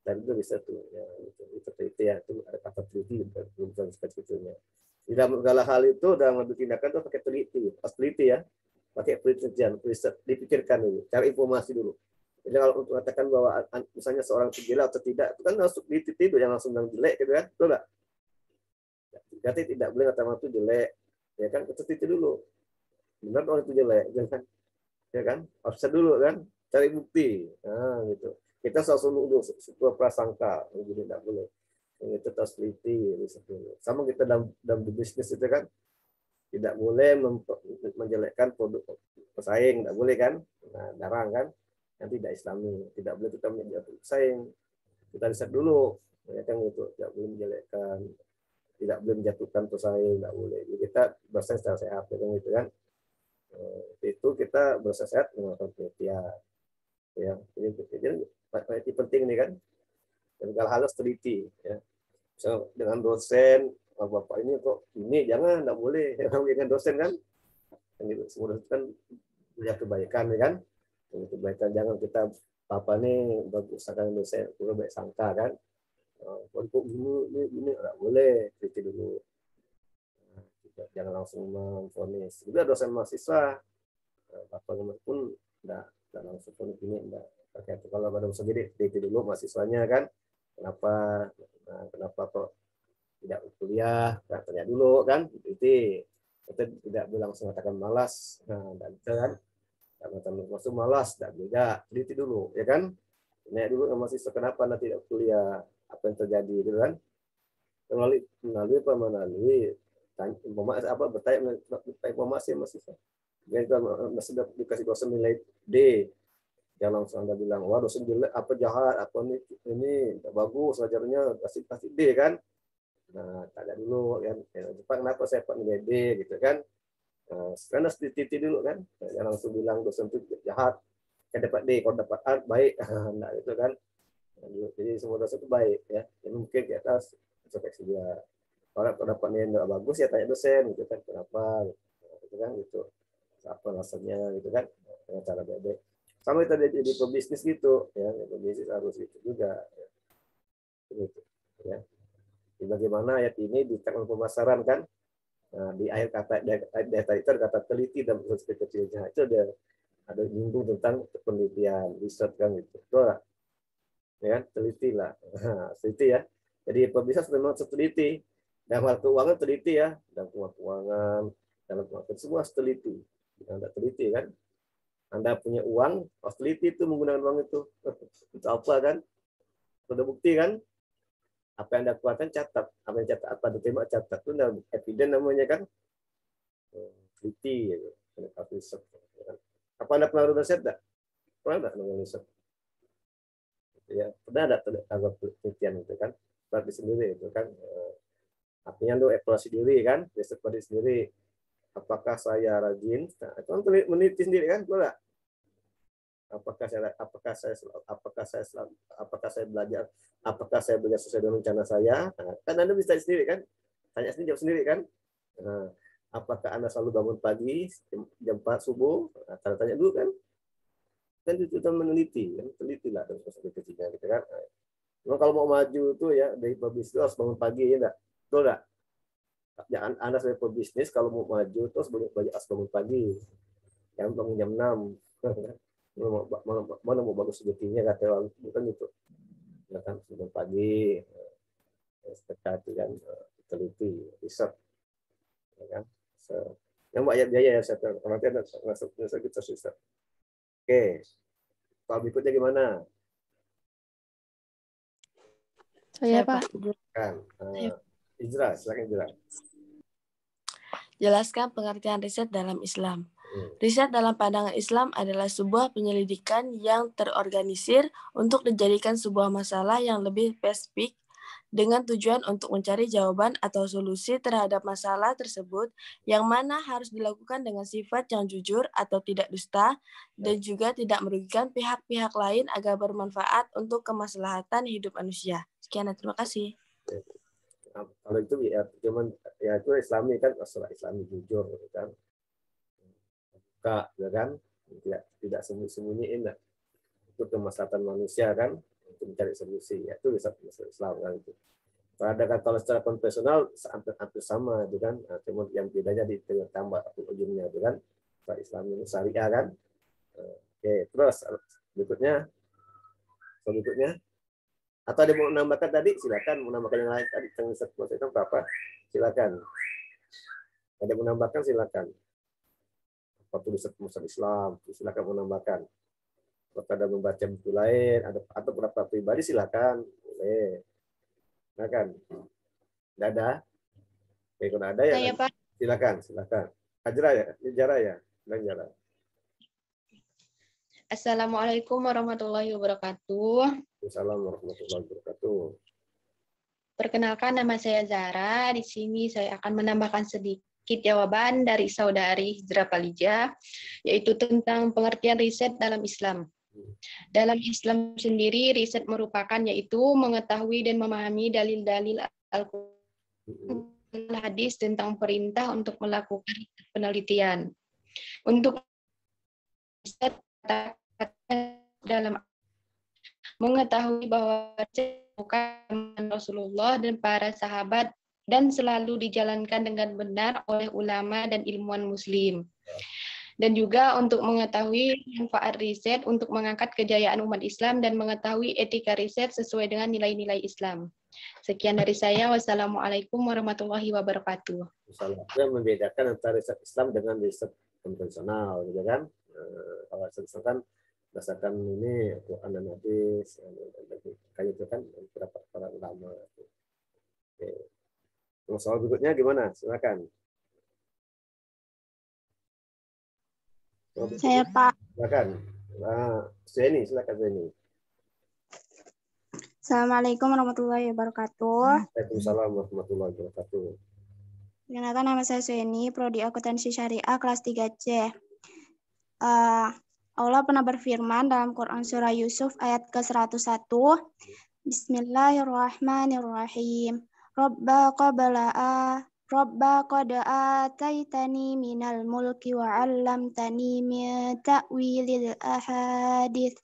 Dan itu riset tuh, ya, itu teliti ya, itu ada kata teliti bukan kecil-kecilnya. Di dalam segala hal itu dalam mengambil tindakan itu pakai teliti, pas teliti ya, pakai penelitian, riset, dipikirkan dulu, cari informasi dulu. Jadi kalau untuk mengatakan bahwa misalnya seorang itu jelek atau tidak, itu kan langsung teliti dulu, yang langsung bilang jelek gitu kan, betul enggak? Berarti tidak boleh kata orang itu jelek, ya kan? Kita teliti dulu, benar orang itu jelek, jangan ya kan, harus dulu kan, cari bukti, gitu. Kita selalu dulu sebuah prasangka, jadi tidak boleh. Itu harus teliti, sama kita dalam bisnis itu kan, tidak boleh menjelekkan produk pesaing, tidak boleh kan, jarang kan, yang tidak Islami, tidak boleh kita menjadi pesaing, kita riset dulu, ya kan gitu, tidak boleh menjelekkan, tidak boleh menjatuhkan pesaing, tidak boleh. Jadi kita bersaing secara sehat, gitu kan. Itu kita berusaha sehat melakukan penelitian, ya. Jadi penting nih kan, dan hal harus teliti, ya. Misalnya dengan dosen, bapak ini kok ini jangan, tidak boleh, dengan dosen kan, gitu. Semua dosen kan punya kebaikan, ya kan, kebaikan jangan kita apa nih bagus akan dosen, kita baik sangka kan, kok ini tidak boleh, teliti dulu. Jangan langsung memvonis. Juga dosen mahasiswa, bapak pun tidak langsung vonis ini, tidak terkait. Kalau pada sendiri, teliti dulu mahasiswanya kan, kenapa kok tidak kuliah, tanya dulu kan, teliti. Kita tidak boleh langsung katakan malas, dan kan, karena langsung malas, tidak juga, teliti dulu, ya kan, tanya dulu mahasiswa kenapa nanti tidak kuliah, apa yang terjadi, gitu kan, melalui informasi apa bertanya informasi mahasiswa. Jadi kalau sudah dikasih dosen nilai D, jangan langsung Anda bilang wah dosen jelek, apa jahat, apa ini tidak bagus ajarnya, kasih D kan. Nah, tanya dulu kan, Pak kenapa saya dapat nilai D gitu kan. Karena teliti dulu kan, jangan langsung bilang dosen itu jahat, saya dapat D, kalau dapat A baik, nah itu kan. Jadi semua dosen itu baik ya. Jadi mungkin di atas introspeksi dia. Kalau dapat nilai bagus ya tanya dosen gitu kan kenapa gitu kan gitu. apa alasannya gitu kan, dengan cara baik-baik. Sama kita jadi pebisnis gitu ya, pebisnis harus gitu juga ya. Gitu, ya. Bagaimana ayat ini di segmen pemasaran kan. Nah, di akhir kata data itu ada kata teliti dan proses kecilnya itu ada nyinggung tentang penelitian, riset kan gitu. Betul lah. Ya, teliti lah. Nah, teliti ya. Jadi pebisnis memang teliti. Dalam hal keuangan teliti ya, dalam keuangan, dalam keuangan semua teliti. Anda teliti kan. Anda punya uang, harus teliti itu menggunakan uang itu. Untuk apa kan? Sudah bukti kan? Apa yang Anda keluarkan catat, apa yang catat, apa yang diterima catat, itu evidence namanya kan, teliti, gitu. Apa Anda pernah riset tidak? Pernah nggak riset? Ya, pernah ada penelitian itu kan, berarti sendiri itu kan, artinya lu evaluasi diri kan, riset pada sendiri, apakah saya rajin? Nah, itu kan meneliti sendiri kan, betul nggak? Apakah saya belajar sesuai dengan rencana saya? Nah, kan Anda bisa sendiri kan? Tanya sendiri, jawab sendiri kan? Nah, apakah Anda selalu bangun pagi jam 4 subuh? Nah, tanya dulu kan? Kan itu kita meneliti, kan? Telitilah dan proses kecilnya gitu kan. Nah, kalau mau maju itu ya dari pebisnis itu harus bangun pagi ya enggak? Betul enggak? Jangan Anda sebagai pebisnis kalau mau maju terus harus bangun pagi. Jangan bangun jam 6. Mana mau bagus segitinya kata orang bukan itu, ya kan sebelum pagi seperti kan teliti riset, ya kan. Yang Mbak Jaya ya saya nanti ada masuknya kita riset. Oke, Pak berikutnya gimana? Saya Pak. Kan, Ijra, silakan Ijra. Jelaskan pengertian riset dalam Islam. Riset dalam pandangan Islam adalah sebuah penyelidikan yang terorganisir untuk dijadikan sebuah masalah yang lebih spesifik dengan tujuan untuk mencari jawaban atau solusi terhadap masalah tersebut yang mana harus dilakukan dengan sifat yang jujur atau tidak dusta dan juga tidak merugikan pihak-pihak lain agar bermanfaat untuk kemaslahatan hidup manusia. Sekian dan terima kasih. Kalau itu ya cuman ya itu Islami kan, masalah Islami jujur kan. Ya kan, tidak sembunyi-sembunyiin lah. Itu kemaslahatan manusia kan, untuk mencari solusi. Ya, itu bisa Islam kan itu. Kalau secara konvensional hampir sama, itu kan. Nah, cuma yang bedanya di tambah ujungnya itu kan. Kalau Islam ini syariah kan. Oke, terus berikutnya. Atau ada mau menambahkan tadi, silakan menambahkan yang lain tadi yang itu apa? Silakan. Ada yang menambahkan silakan. Waktu riset masalah Islam, silakan menambahkan. Kalau ada membaca buku lain, atau beberapa pribadi silakan, boleh. Silakan. Tidak ada? Oke, kalau ada ya. Saya, Pak. Silakan. Ajra ya, Jara ya, Jara. Assalamualaikum warahmatullahi wabarakatuh. Assalamualaikum warahmatullahi wabarakatuh. Perkenalkan, nama saya Zara. Di sini saya akan menambahkan sedikit jawaban dari saudari Hijrah Palija, yaitu tentang pengertian riset dalam Islam. Dalam Islam sendiri, riset merupakan yaitu mengetahui dan memahami dalil-dalil Al-Quran, hadis tentang perintah untuk melakukan penelitian. Untuk riset dalam mengetahui bahwa bukan Rasulullah dan para sahabat dan selalu dijalankan dengan benar oleh ulama dan ilmuwan muslim. Dan juga untuk mengetahui manfaat riset untuk mengangkat kejayaan umat Islam dan mengetahui etika riset sesuai dengan nilai-nilai Islam. Sekian dari saya. Wassalamualaikum warahmatullahi wabarakatuh. Yang membedakan antara riset Islam dengan riset konvensional, gitu kan? Kalau riset Islam kan berdasarkan ini Quran dan hadis, kayak itu kan beberapa para ulama. Oke. Soal berikutnya gimana? Silakan. Saya Pak. Silakan. Zeni, silakan Zeni. Assalamualaikum warahmatullahi wabarakatuh. Waalaikumsalam warahmatullahi wabarakatuh. Perkenalkan, nama saya Zeni, Prodi Akuntansi Syariah kelas 3C. Allah pernah berfirman dalam Quran surah Yusuf ayat ke-101. Bismillahirrahmanirrahim. Rabba qad ataitani minal mulki wa 'allamtani min ta'wilil ahadits.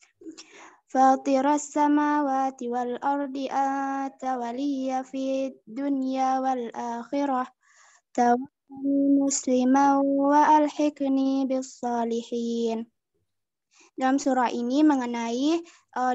Fatiras samawati wal ardi anta waliya fid dunya wal akhirah. Tawaffani musliman wa alhiqni bis salihin. Dalam surah ini mengenai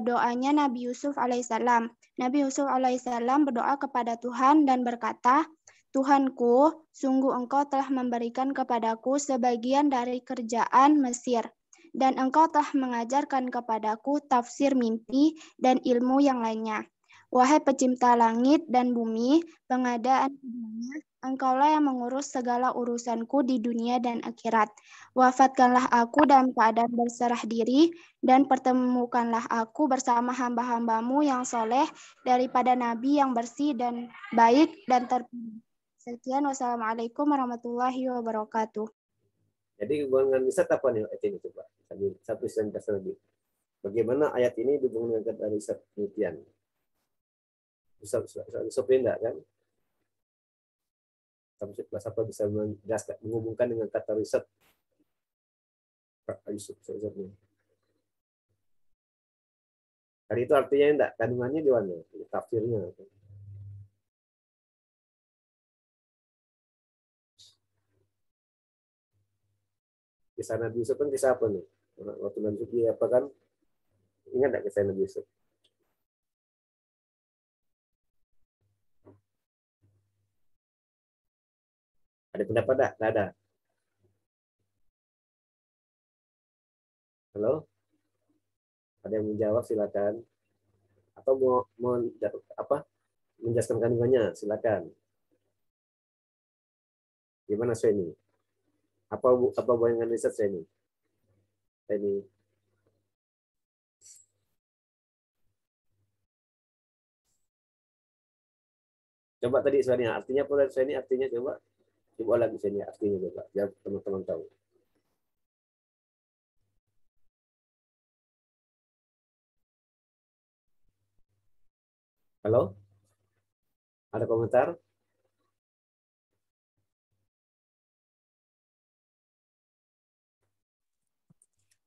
doanya Nabi Yusuf alaihissalam. Nabi Yusuf alaihissalam berdoa kepada Tuhan dan berkata, Tuhanku, sungguh Engkau telah memberikan kepadaku sebagian dari kerjaan Mesir, dan Engkau telah mengajarkan kepadaku tafsir mimpi dan ilmu yang lainnya. Wahai pencipta langit dan bumi, pengadaan keduanya, Engkaulah yang mengurus segala urusanku di dunia dan akhirat. Wafatkanlah aku dalam keadaan berserah diri, dan pertemukanlah aku bersama hamba-hambamu yang soleh daripada nabi yang bersih dan baik dan terpilih. Sekian, wassalamualaikum warahmatullahi wabarakatuh. Jadi hubungan riset apa nih ayat ini coba? Satu sentence lagi. Bagaimana ayat ini dihubungkan dengan riset penelitian? Bisa enggak kan? Kelas apa bisa menjelaskan, menghubungkan dengan kata riset? Yusuf risetnya. Tadi itu artinya enggak? Kandungannya di mana? Tafsirnya. Kisah Nabi Yusuf kan kisah apa nih? Waktu Nabi Yusuf apa kan? Ingat enggak kisah Nabi Yusuf? Ada pendapat enggak? Enggak ada. Halo? Ada yang menjawab silakan. Atau mau menjelaskan kandungannya silakan. Gimana Sweni? Apa bayangan riset Sweni? Ini coba tadi Sweni artinya apa Sweni artinya coba lagi Sweni artinya coba biar teman-teman tahu. Halo? Ada komentar?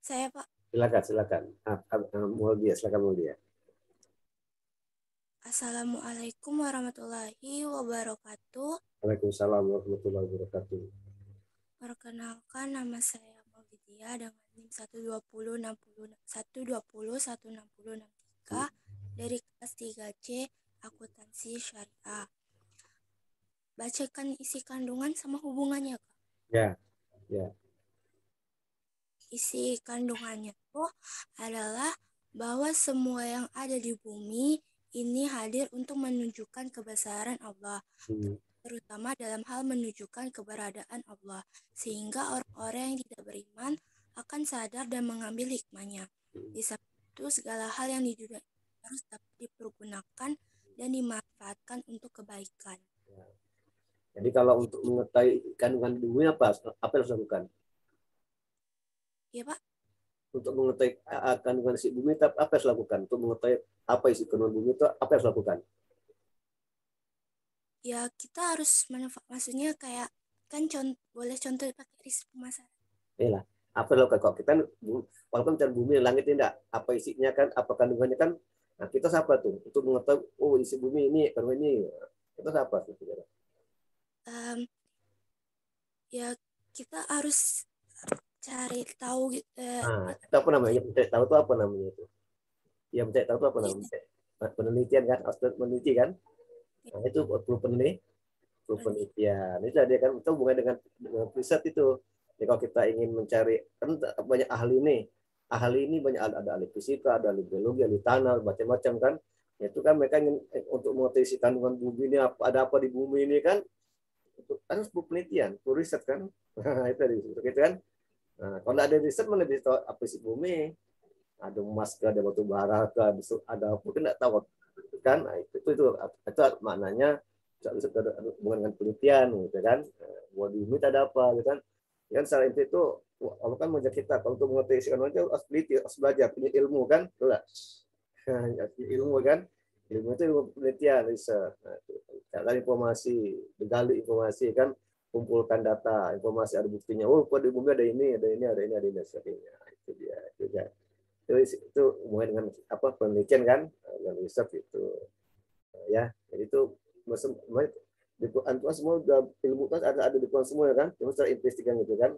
Saya, Pak. Silakan. Silakan Mulia. Assalamualaikum warahmatullahi wabarakatuh. Waalaikumsalam warahmatullahi wabarakatuh. Perkenalkan, nama saya Maulidia dengan NIM 1201603 dari kelas 3C Akuntansi Syariah. Bacakan isi kandungan sama hubungannya, Kak. Ya. Isi kandungannya itu adalah bahwa semua yang ada di bumi ini hadir untuk menunjukkan kebesaran Allah, terutama dalam hal menunjukkan keberadaan Allah, sehingga orang-orang yang tidak beriman akan sadar dan mengambil hikmahnya. Di samping itu, segala hal yang di dunia harus dapat dipergunakan dan dimanfaatkan untuk kebaikan. Jadi kalau untuk mengetahui kandungan bumi apa harus lakukan? Ya, Pak. Untuk mengetahui kandungan isi bumi apa harus lakukan? Untuk mengetahui apa isi kandungan bumi itu apa harus lakukan? Ya, kita harus maksudnya kayak kan boleh contoh pakai riset pemasaran. Iyalah, apa lakukan kok kita walaupun mencari bumi langit tidak apa isinya kan, apa kandungannya kan? Nah, kita siapa tuh untuk mengetahui isi bumi ini kandungan ini? Kita siapa tuh? Ya, kita harus cari tahu gitu. Itu apa namanya? Mencari tahu itu apa namanya itu? Ya mencari tahu itu apa namanya? Penelitian kan, harus meneliti kan? Nah, itu perlu penelitian. Itu dia kan itu hubungannya dengan riset itu. Jadi kalau kita ingin mencari kan banyak ahli ini banyak ada ahli fisika, ada ahli biologi, ahli tanah, macam-macam kan. Itu kan mereka ingin untuk mengetahui kandungan bumi ini ada apa di bumi ini kan. Itu harus penelitian, perlu riset kan. Itu kan. Nah, kalau ada riset mana bisa tahu apa isi bumi? Ada emas, ada batu bara, ada apa kita nggak tahu kan? Nah, itu maknanya hubungan dengan penelitian, gitu kan? Buat di bumi ada apa, gitu kan? Kan secara itu Allah kan mengajak kita kalau untuk mengetahui isi kandungan harus teliti, harus belajar, punya ilmu kan? Ilmu kan? Ilmu itu ilmu penelitian, riset. Nah, cari informasi, digali informasi kan, kumpulkan data, informasi ada buktinya. Oh, kok di bumi ada ini, sebagainya. Itu dia. Itu mulai dengan apa penelitian kan, dengan riset itu. Ya, jadi itu di Quran itu semua ilmu itu ada di Quran semua kan, cuma secara investigasi gitu kan.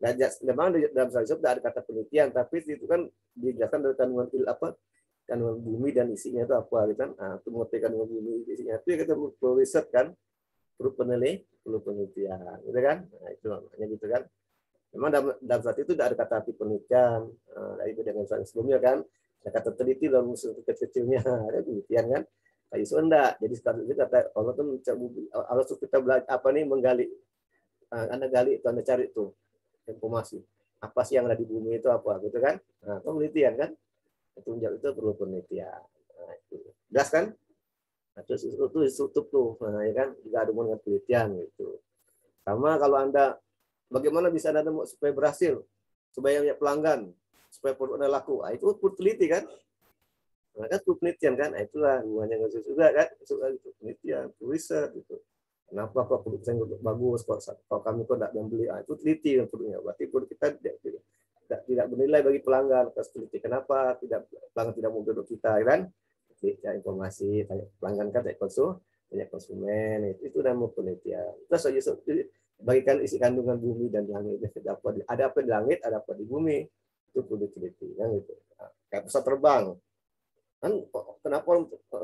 Nah, memang dalam riset tidak ada kata penelitian, tapi itu kan dijelaskan dari kandungan kandungan bumi dan isinya itu apa gitu kan. Nah, itu mengerti kandungan bumi isinya itu kita perlu riset kan, perlu penelitian, gitu kan. Nah, itu namanya gitu kan. Memang dalam saat itu tidak ada kata arti penelitian, dari dengan sebelumnya kan, ada kata teliti dalam unsur kecil-kecilnya, ada penelitian kan. Kayak itu enggak. Jadi sekarang itu kata Allah tuh Allah tuh kita belajar menggali, Anda gali itu, Anda cari tuh informasi apa sih yang ada di bumi itu apa gitu kan. Nah, penelitian kan, itu perlu penelitian. Nah, itu jelas kan. Nah, terus itu tutup tuh, nah, ya kan, juga ada hubungan dengan penelitian gitu. Sama kalau Anda bagaimana bisa Anda supaya berhasil, supaya punya pelanggan, supaya produk Anda laku, nah, itu perlu teliti kan. Nah, kan perlu penelitian kan. Nah, itulah hubungannya dengan juga kan, itu penelitian, riset gitu. Kenapa kok produk saya bagus, kalau kami kok tidak membeli, itu teliti produknya. Berarti produk kita tidak bernilai bagi pelanggan. Terus teliti kenapa pelanggan tidak mau produk kita kan. Ya, informasi, tanya pelanggan kan, tanya konsumen, itu namanya penelitian. Terus bagikan isi kandungan bumi dan langit. Ada apa di langit, ada apa di bumi, itu perlu diteliti kan gitu. Nah, kayak pesawat terbang kan, kenapa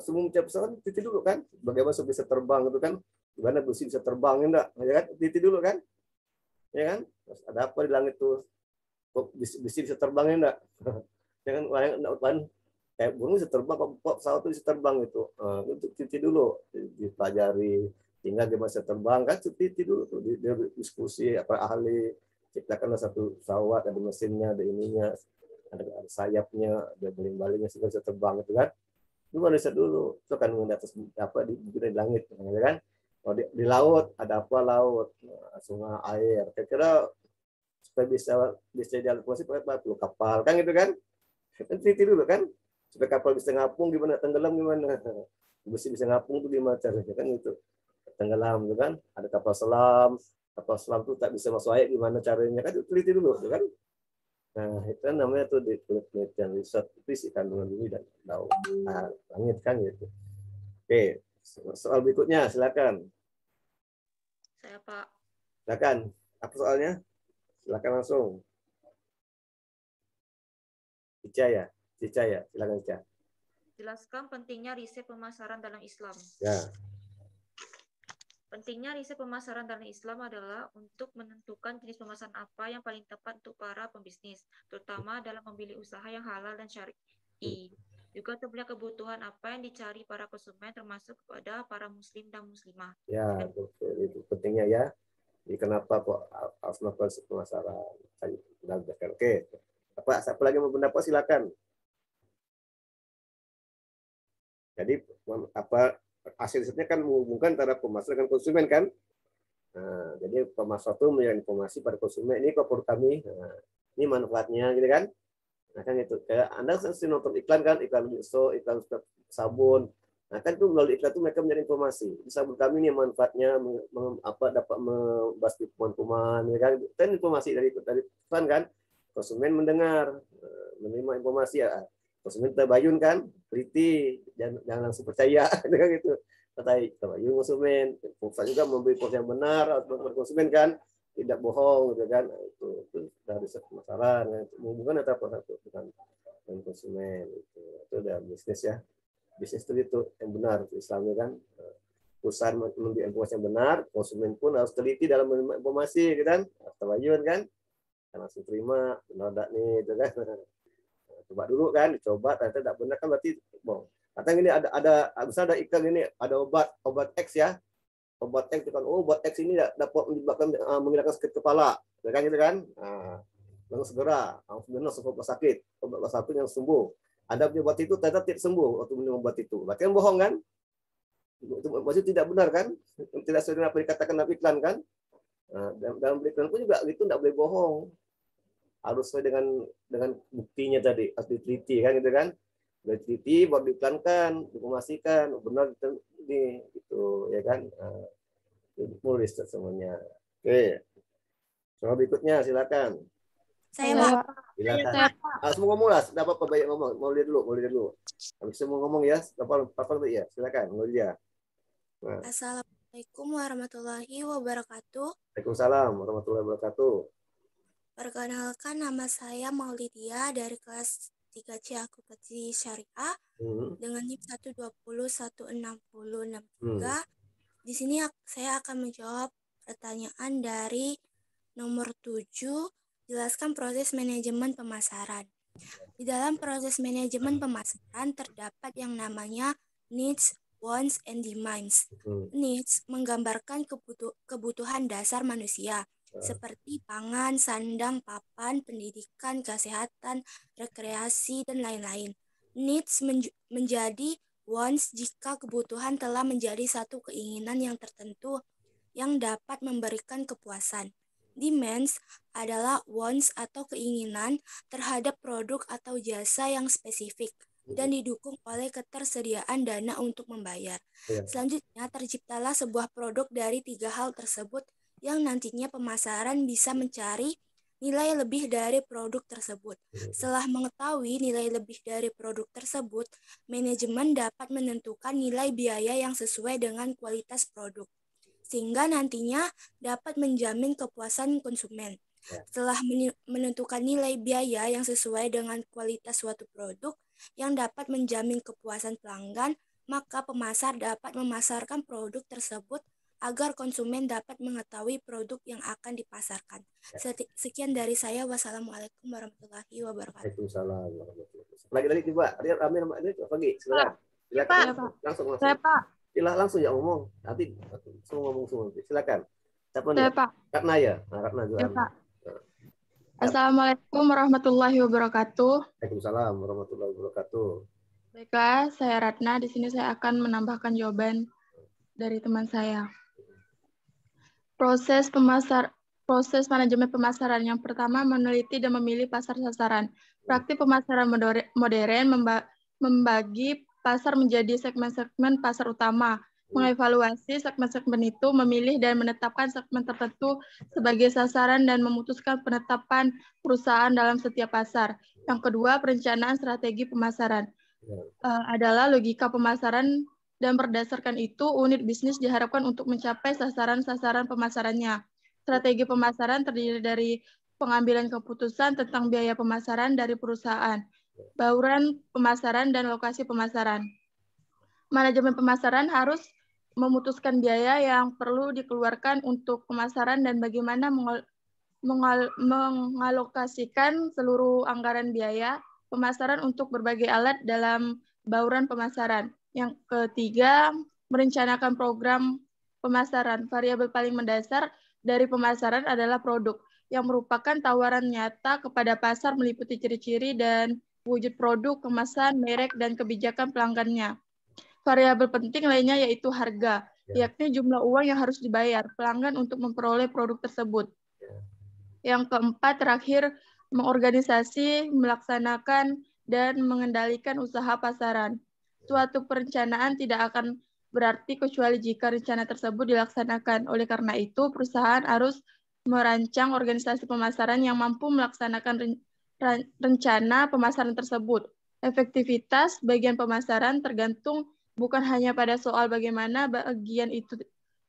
sebelum mencari pesawat teliti dulu kan, bagaimana bisa terbang itu kan, gimana besi bisa terbang enggak, ya kan, teliti dulu kan, ya kan. Terus ada apa di langit tuh, kok besi bisa terbang enggak, ya kan, kayak burung bisa terbang, kok pesawat itu bisa terbang itu, untuk teliti dulu, dipelajari, tinggal dia bisa terbang kan, teliti dulu tuh, dia diskusi apa ahli, ciptakanlah satu pesawat, ada mesinnya, ada ininya, ada sayapnya, ada baling-balingnya sehingga bisa terbang itu kan. Itu riset dulu, itu kan di atas apa di langit, ya kan. Kalau di laut ada apa laut, sungai, air. Kira-kira supaya bisa jalan fungsi pakai batu kapal kan gitu kan. Teliti dulu kan, supaya kapal bisa ngapung gimana, tenggelam gimana, bisa ngapung tuh gimana caranya kan itu, tenggelam gitu kan. Ada kapal selam tuh tak bisa masuk air gimana caranya kan, itu teliti dulu gitu kan. Nah, itu kan namanya tuh di penelitian riset isi kandungan bumi dan langit kan gitu. Oke, soal berikutnya silakan. Saya Pak. Silakan. Apa soalnya? Silakan langsung. Cica, silakan Cica. Jelaskan pentingnya riset pemasaran dalam Islam. Ya. Pentingnya riset pemasaran dalam Islam adalah untuk menentukan jenis pemasaran apa yang paling tepat untuk para pembisnis, terutama dalam memilih usaha yang halal dan syar'i. Juga untuk melihat kebutuhan apa yang dicari para konsumen, termasuk kepada para muslim dan muslimah. Ya, itu pentingnya ya. Jadi kenapa kok harus melakukan pemasaran? Oke. Apa lagi mau pendapat silakan. Jadi hasil risetnya kan menghubungkan antara pemasaran dengan konsumen kan. Nah, jadi pemasar itu memberikan informasi pada konsumen, ini kok produk kami, ini manfaatnya gitu kan. Nah kan itu kayak Anda sering nonton iklan kan, iklan bakso, iklan sabun. Nah kan itu melalui iklan itu mereka mencari informasi. Di sabun kami ini manfaatnya dapat membasmi kuman-kuman ya kan. Dan informasi dari iklan kan. Konsumen mendengar, menerima informasi ya. Konsumen terbayun kan, teliti, jangan langsung percaya kan gitu. Terbayun konsumen, pusat juga memberi informasi yang benar untuk konsumen kan, tidak bohong gitu kan. Nah, itu dari pemasaran, hubungan antara produk dengan konsumen itu udah bisnis ya. Bisnis itu yang benar Islamnya kan. Perusahaan memberi informasi yang benar, konsumen pun harus teliti dalam menerima informasi gitu kan. Terbayun kan, langsung terima benar nih gitu kan. Coba dulu kan, dicoba ternyata tidak benar kan, berarti bohong. Katanya ini ada iklan ini, ada obat X ya, obat X itu kan, obat X ini dapat menyebabkan menghilangkan sakit kepala, ya kan gitu kan. Langsung segera, langsung obat sakit yang sembuh. Ada obat itu ternyata tidak sembuh waktu minum obat itu, berarti kan bohong kan? Itu maksudnya tidak benar kan? Tidak sesuai dengan apa dikatakan dalam iklan kan? Dalam iklan pun juga itu tidak boleh bohong. Harus sesuai dengan buktinya tadi, harus diteliti kan gitu kan. Udah teliti, baru diiklankan, dipromosikan, benar gitu ya kan. Nulis semuanya. Oke. Soal berikutnya silakan. Saya Pak. Silakan. Semua ngomong lah, dapat apa banyak ngomong. Mau lihat dulu. Habis semua ngomong ya, apa ya? Silakan, mau dia. Nah. Assalamualaikum warahmatullahi wabarakatuh. Waalaikumsalam warahmatullahi wabarakatuh. Perkenalkan, nama saya Maulidia dari kelas 3C Akuntansi Syariah dengan NIM 1201663. Di sini saya akan menjawab pertanyaan dari nomor 7, jelaskan proses manajemen pemasaran. Di dalam proses manajemen pemasaran terdapat yang namanya needs, wants, and demands. Needs menggambarkan kebutuhan dasar manusia, seperti pangan, sandang, papan, pendidikan, kesehatan, rekreasi, dan lain-lain. Needs menjadi wants jika kebutuhan telah menjadi satu keinginan yang tertentu yang dapat memberikan kepuasan. Demands adalah wants atau keinginan terhadap produk atau jasa yang spesifik dan didukung oleh ketersediaan dana untuk membayar. Selanjutnya, terciptalah sebuah produk dari 3 hal tersebut yang nantinya pemasaran bisa mencari nilai lebih dari produk tersebut. Setelah mengetahui nilai lebih dari produk tersebut, manajemen dapat menentukan nilai biaya yang sesuai dengan kualitas produk, sehingga nantinya dapat menjamin kepuasan konsumen. Setelah menentukan nilai biaya yang sesuai dengan kualitas suatu produk yang dapat menjamin kepuasan pelanggan, maka pemasar dapat memasarkan produk tersebut agar konsumen dapat mengetahui produk yang akan dipasarkan. Sekian dari saya. Wassalamualaikum warahmatullahi wabarakatuh. Waalaikumsalam warahmatullahi wabarakatuh. Lagi coba. Amir pagi. Silakan. Langsung. Saya Pak. Langsung ya ngomong. Nanti semua ngomong semua. Silakan. Siapa nih? Saya Pak. Ratna ya. Ratna juga. Ya, Pak. Assalamualaikum warahmatullahi wabarakatuh. Waalaikumsalam warahmatullahi wabarakatuh. Baiklah, saya Ratna. Di sini saya akan menambahkan jawaban dari teman saya. Proses manajemen pemasaran yang pertama, meneliti dan memilih pasar sasaran. Praktik pemasaran modern membagi pasar menjadi segmen-segmen pasar utama, mengevaluasi segmen-segmen itu, memilih dan menetapkan segmen tertentu sebagai sasaran dan memutuskan penetapan perusahaan dalam setiap pasar. Yang kedua, perencanaan strategi pemasaran adalah logika pemasaran, dan berdasarkan itu unit bisnis diharapkan untuk mencapai sasaran-sasaran pemasarannya. Strategi pemasaran terdiri dari pengambilan keputusan tentang biaya pemasaran dari perusahaan, bauran pemasaran, dan lokasi pemasaran. Manajemen pemasaran harus memutuskan biaya yang perlu dikeluarkan untuk pemasaran dan bagaimana mengalokasikan seluruh anggaran biaya pemasaran untuk berbagai alat dalam bauran pemasaran. Yang ketiga, merencanakan program pemasaran. Variabel paling mendasar dari pemasaran adalah produk, yang merupakan tawaran nyata kepada pasar meliputi ciri-ciri dan wujud produk, kemasan, merek, dan kebijakan pelanggannya. Variabel penting lainnya yaitu harga, yakni jumlah uang yang harus dibayar pelanggan untuk memperoleh produk tersebut. Yang keempat, terakhir, mengorganisasi, melaksanakan, dan mengendalikan usaha pasaran. Suatu perencanaan tidak akan berarti kecuali jika rencana tersebut dilaksanakan. Oleh karena itu, perusahaan harus merancang organisasi pemasaran yang mampu melaksanakan rencana pemasaran tersebut. Efektivitas bagian pemasaran tergantung bukan hanya pada soal bagaimana bagian itu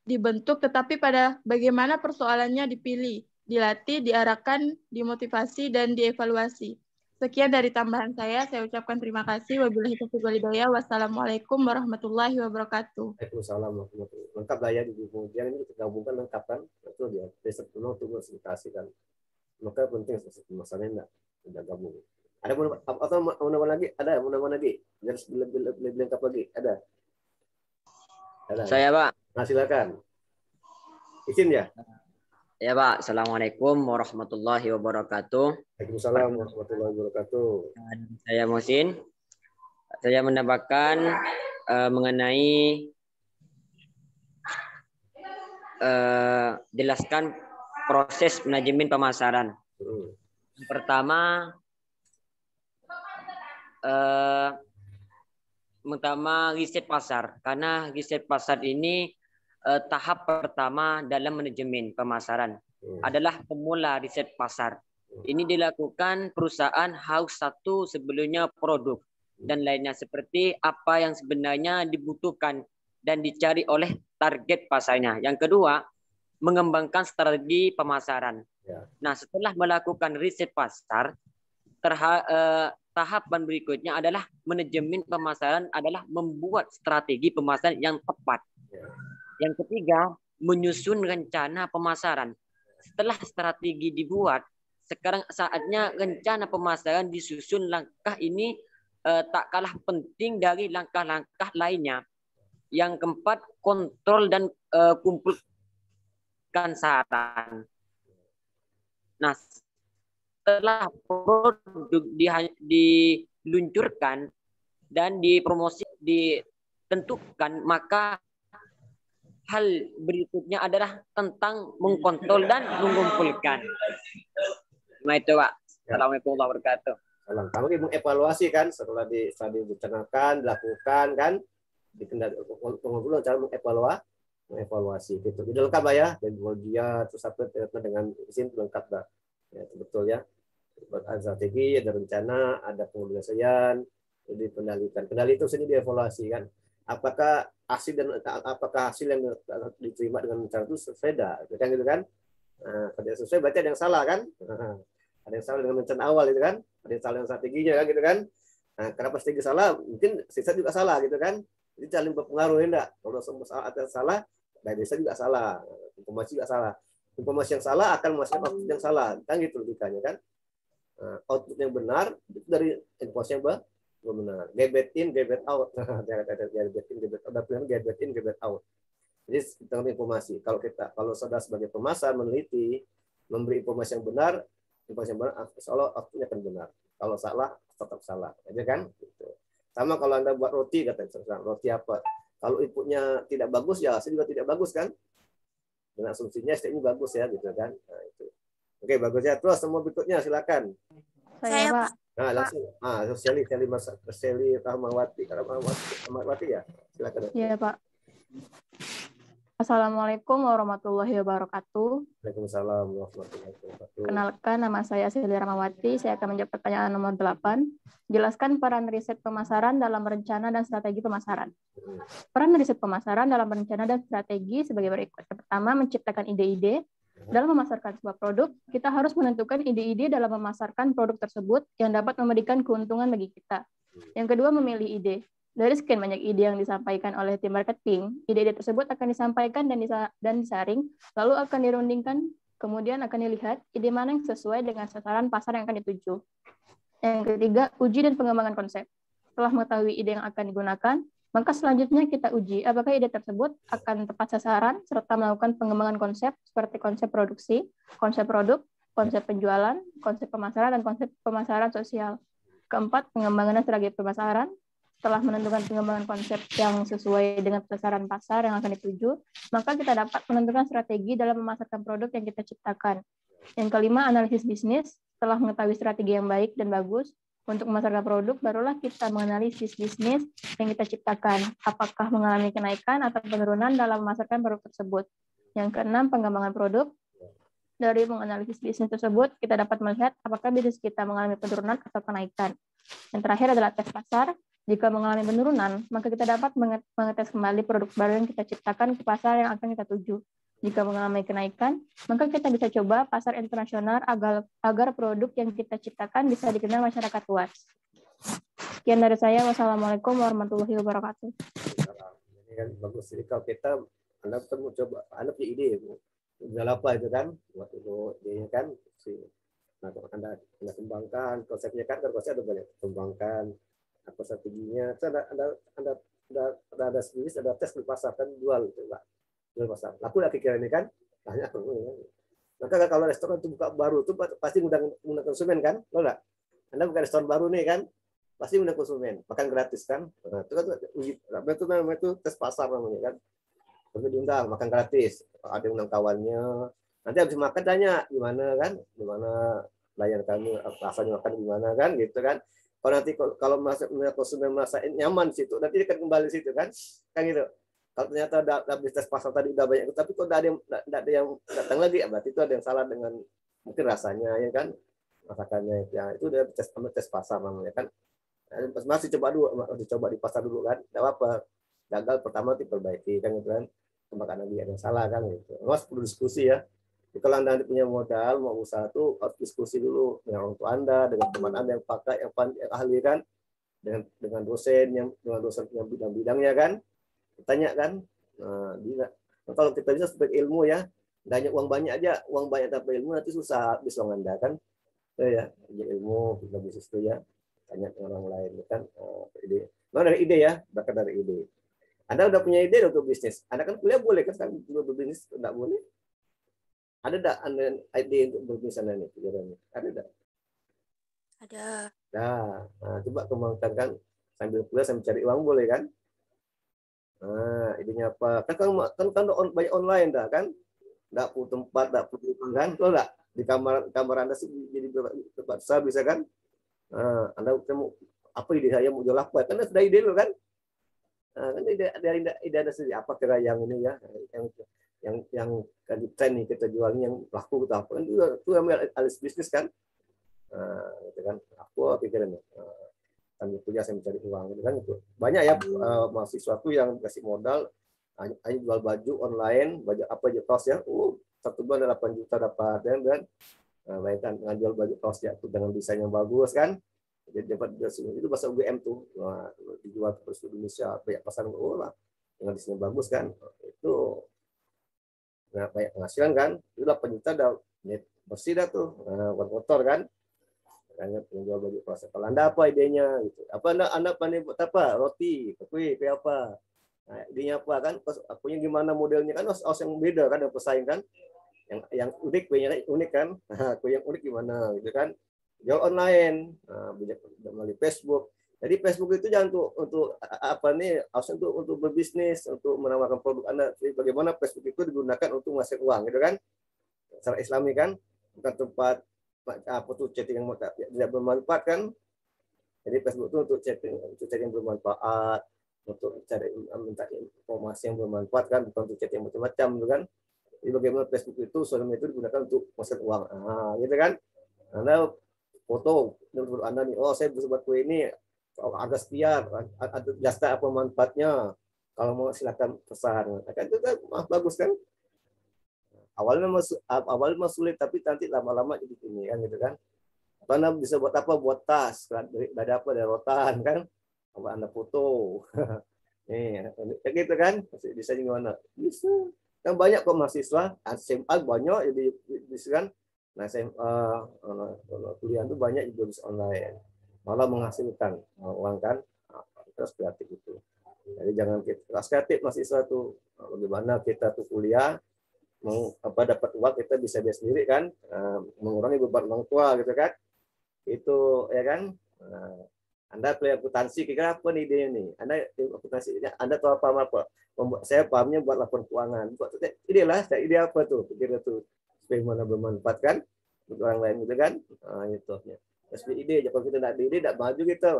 dibentuk, tetapi pada bagaimana persoalannya dipilih, dilatih, diarahkan, dimotivasi, dan dievaluasi. Sekian dari tambahan saya ucapkan terima kasih. Wabillahi taufiq wal hidayah. Wassalamualaikum warahmatullahi wabarakatuh. Waalaikumsalam warahmatullahi wabarakatuh. Lengkap lah ya, kemudian ini kita gabungkan lengkap kan, itu dia. Besok penuh untuk presentasi kan. Maka penting masalahnya enggak gabung. Ada mau lagi? Ada mau lagi? Harus lebih lengkap lagi. Ada. Saya Pak. Nah, silakan. Izin ya. Ya Pak, Assalamualaikum warahmatullahi wabarakatuh. Waalaikumsalam warahmatullahi wabarakatuh. Saya Musin. Saya menambahkan mengenai jelaskan proses manajemen pemasaran. Yang pertama, pertama riset pasar, karena riset pasar ini tahap pertama dalam manajemen pemasaran adalah pemula riset pasar. Ini dilakukan perusahaan harus satu sebelumnya produk dan lainnya seperti apa yang sebenarnya dibutuhkan dan dicari oleh target pasarnya. Yang kedua, mengembangkan strategi pemasaran. Nah, setelah melakukan riset pasar, tahapan berikutnya adalah manajemen pemasaran adalah membuat strategi pemasaran yang tepat. Yang ketiga, menyusun rencana pemasaran. Setelah strategi dibuat, sekarang saatnya rencana pemasaran disusun. Langkah ini tak kalah penting dari langkah-langkah lainnya. Yang keempat, kontrol dan kumpulkan saran. Nah, setelah produk diluncurkan dan dipromosi ditentukan, maka hal berikutnya adalah tentang mengkontrol dan mengumpulkan. Nah itu Pak. Assalamualaikum warahmatullahi wabarakatuh. Salam. Kamu mengevaluasi kan setelah direncanakan, dilakukan kan, pengumpul cara mengevaluasi gitu. Itu lengkap Pak ya, dan dia terus apa dengan izin lengkap Pak. Ya, itu betul ya. Ada strategi, ada rencana, ada pengurusan, jadi kendalikan. Kendali itu sendiri dievaluasi kan. Apakah hasil yang diterima dengan rencana itu sesuai kan gitu kan? Nah, kalau tidak sesuai berarti ada yang salah kan? Ada yang salah dengan rencana awal itu kan? Ada yang salah dengan strateginya kan gitu kan? Nah, kenapa strategi salah? Mungkin sisa juga salah gitu kan? Jadi saling berpengaruh enggak? Kalau semua ada salah, dari desa juga salah, informasi juga salah. Informasi yang salah akan menghasilkan output yang salah, kan gitu logikanya kan? Output yang benar itu dari informasi yang benar. Gebet in, gebet out. Gebet in, gebet out. Gebet in, gebet out. Jadi tentang informasi. Kalau saudara sebagai pemasar meneliti, memberi informasi yang benar, insya outputnya akan benar. Kalau salah, tetap salah. Aja kan? Gitu. Sama kalau Anda buat roti, katanya roti apa? Kalau inputnya tidak bagus, ya hasilnya juga tidak bagus kan? Dengan asumsinya ini bagus ya, gitu kan? Nah, itu. Oke, bagus ya. Terus semua berikutnya silakan. Saya Pak. Nah, langsung. Seli Rahmawati ya. Silakan. Iya Pak. Assalamualaikum warahmatullahi wabarakatuh. Waalaikumsalam warahmatullahi wabarakatuh. Kenalkan, nama saya Seli Rahmawati. Saya akan menjawab pertanyaan nomor 8. Jelaskan peran riset pemasaran dalam rencana dan strategi pemasaran. Peran riset pemasaran dalam rencana dan strategi sebagai berikut. Yang pertama, menciptakan ide-ide. Dalam memasarkan sebuah produk, kita harus menentukan ide-ide dalam memasarkan produk tersebut yang dapat memberikan keuntungan bagi kita. Yang kedua, memilih ide. Dari sekian banyak ide yang disampaikan oleh tim marketing, ide-ide tersebut akan disampaikan dan disaring, lalu akan dirundingkan, kemudian akan dilihat ide mana yang sesuai dengan sasaran pasar yang akan dituju. Yang ketiga, uji dan pengembangan konsep. Setelah mengetahui ide yang akan digunakan, maka selanjutnya kita uji apakah ide tersebut akan tepat sasaran, serta melakukan pengembangan konsep seperti konsep produksi, konsep produk, konsep penjualan, konsep pemasaran, dan konsep pemasaran sosial. Keempat, pengembangan strategi pemasaran. Setelah menentukan pengembangan konsep yang sesuai dengan sasaran pasar yang akan dituju, maka kita dapat menentukan strategi dalam memasarkan produk yang kita ciptakan. Yang kelima, analisis bisnis. Setelah mengetahui strategi yang baik dan bagus untuk memasarkan produk, barulah kita menganalisis bisnis yang kita ciptakan. Apakah mengalami kenaikan atau penurunan dalam memasarkan produk tersebut. Yang keenam, pengembangan produk. Dari menganalisis bisnis tersebut, kita dapat melihat apakah bisnis kita mengalami penurunan atau kenaikan. Yang terakhir adalah tes pasar. Jika mengalami penurunan, maka kita dapat mengetes kembali produk baru yang kita ciptakan ke pasar yang akan kita tuju. Jika mengalami kenaikan, maka kita bisa coba pasar internasional agar produk yang kita ciptakan bisa dikenal masyarakat luas. Sekian dari saya. Wassalamualaikum warahmatullahi wabarakatuh. Ini kan bagus. Jadi kalau kita, Anda mau coba, Anda punya ide, jual apa itu kan, waktu itu idenya kan, Anda kembangkan konsepnya kan, konsep ada banyak kembangkan. Apa strateginya? Ada bisnis, ada tes di pasar kan, jual pasar. Laku lah kira ini kan? Tanya. Maka kalau restoran itu buka baru itu pasti undang konsumen kan? Lo enggak? Anda buka restoran baru nih kan? Pasti undang konsumen, makan gratis kan? Nah, itu kan itu tes pasar namanya kan? Terus diundang makan gratis. Ada undang kawannya. Nanti habis makan tanya gimana kan? Gimana layan kami, rasanya makan gimana kan? Gitu kan? Kalau nanti kalau konsumen merasa nyaman di situ, nanti dia akan kembali di situ kan gitu. Kalau ternyata ada bisnis pasar tadi udah banyak, tapi kok ada yang datang lagi, berarti itu ada yang salah dengan mungkin rasanya ya kan, masakannya ya itu udah tes pasar namanya kan. Masih dicoba di pasar dulu kan, nggak apa-apa. Gagal pertama diperbaiki kan gitu kan, kembangkan lagi ada yang salah kan gitu. Mas perlu diskusi ya. Jadi kalau Anda punya modal mau usaha tuh harus diskusi dulu dengan orang tua Anda, dengan teman Anda yang pakai yang ahli kan, dengan dosen yang bidang-bidangnya kan, tanya kan. Nah, kalau kita bisa sebagai ilmu ya, hanya uang banyak aja, uang banyak tanpa ilmu nanti susah habis uang Anda kan. Ya, ilmu kita bisnis itu ya, tanya orang lain kan. Ide, dari ide ya, bahkan dari ide. Anda udah punya ide untuk bisnis, Anda kan kuliah boleh kan juga berbisnis, enggak boleh? Ada enggak Anda ide untuk berbisnis Anda nih? Ada enggak? Ada. Nah, coba kembangkan kan, sambil kuliah sambil cari uang boleh kan? Nah, idenya apa? Kan banyak online dah kan? Enggak perlu tempat, enggak perlu kan? Kalau enggak di kamar Anda sih jadi tempat besar bisa kan? Nah, Anda mau apa ide saya mau jual apa? Kan sudah ide dulu kan? Nah, kan ide ada sendiri apa kira yang ini ya, yang kan tren nih kita jualnya yang laku atau apa kan itu ambil alis bisnis kan. Gitu kan. Aku pikirin sambil kuliah saya mencari uang gitu kan itu. Banyak ya mahasiswa tuh yang kasih modal hanya jual baju online, baju apa aja kaos ya. 1 bulan 8 juta dapat dan bayangkan jual baju kaos ya tuh dengan desain yang bagus kan. Jadi dapat itu bahasa UGM tuh. Wah, dijual terus di Indonesia banyak pasar lah. Dengan desain yang bagus kan. Itu banyak penghasilan kan. Itu 8 juta udah bersih dah tuh. Kotor kan. Makanya penjual baju kaos. Kalau Anda apa idenya gitu. Apa Anda pandai buat apa? Roti, kue apa? Nah, idenya apa kan? Punya gimana modelnya kan os yang beda kan yang pesaing kan. Yang unik, kuenya unik kan. Kue yang unik gimana gitu kan. Jual online, melalui Facebook. Jadi Facebook itu jangan untuk apa nih, harusnya untuk berbisnis, untuk menawarkan produk Anda. Jadi bagaimana Facebook itu digunakan untuk menghasilkan uang, gitu kan? Secara Islami kan, bukan tempat apa tuh chatting yang tidak bermanfaat kan? Jadi Facebook itu untuk chatting yang bermanfaat, untuk cari minta informasi yang bermanfaat kan, bukan untuk chatting macam-macam, gitu kan? Jadi bagaimana Facebook itu sosial media itu digunakan untuk menghasilkan uang, gitu kan? Anda foto menurut Anda nih, saya bisa buat kue ini harga sekian, ada jasa apa manfaatnya, kalau mau silakan pesan. Kan itu kan bagus kan? Awalnya sulit tapi nanti lama-lama jadi ini kan gitu kan. Apa Anda bisa buat apa? Buat tas, dari apa? Dari rotan kan? Apa Anda foto? Nih, kayak gitu kan? Bisa gimana? Bisa. Kan banyak kok mahasiswa, SMA banyak jadi bisa kan. Nah, kuliah itu banyak juga bisa online, malah menghasilkan uang kan, terus kreatif itu. Jadi jangan kita kreatif mahasiswa tuh, bagaimana kita tuh kuliah, dapat uang kita bisa biaya sendiri kan, mengurangi beban orang tua gitu kan, itu ya kan. Anda kuliah akuntansi, kira apa nih idenya nih? Anda akuntansi, Anda tahu apa? Saya pahamnya buat laporan keuangan. Ide lah, ide apa tuh? Pikir tuh. Bagaimana bermanfaat kan untuk orang lain gitu kan, itu ya. Terus ide aja, kalau kita tidak ada ide tidak maju kita.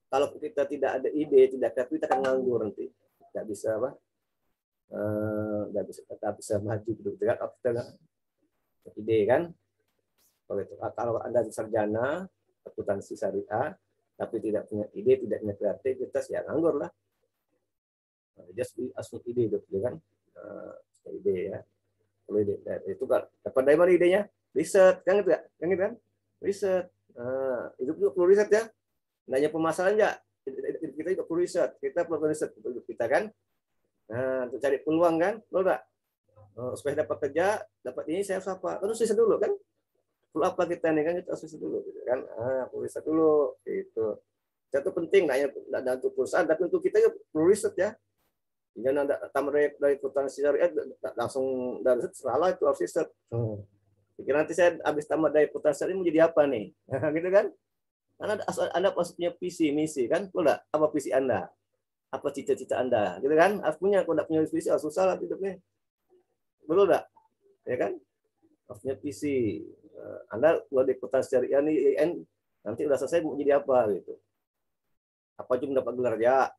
Kalau kita tidak ada ide, tidak kreatif, kita akan nganggur nanti, tidak bisa apa, tidak bisa maju gitu kan. Kita ide kan, kalau Anda sarjana akuntansi syariah tapi tidak punya ide, tidak punya kreativitas, ya nganggur lah. Just asal ide gitu kan, ide ya. Itu kan dapat dari mana idenya? Riset kan gitu kan? Riset. Itu juga perlu riset ya. Nanya pemasaran ya. Kita juga perlu riset. Kita perlu riset untuk kita kan. Nah, untuk cari peluang kan, perlu enggak? Supaya dapat kerja, dapat ini saya harus apa? Harus riset dulu kan. Perlu apa kita nih kan, kita harus riset dulu gitu kan. Perlu riset dulu itu. Itu penting nanya untuk perusahaan, tapi untuk kita juga perlu riset ya. Jangan ada tamat dari akuntansi syariah langsung dari salah itu harus riset. Pikir nanti saya habis tamat dari akuntansi syariah mau jadi apa nih? Gitu kan? Karena Anda pasti punya visi, misi kan? Betul apa visi Anda? Apa cita-cita Anda? Gitu kan? Harus punya, kalau tidak punya visi harus susah lah hidupnya. Betul enggak? Ya kan? Harus punya visi. Anda kalau di akuntansi syariah nih nanti udah selesai mau jadi apa gitu. Apa cuma dapat gelar ya?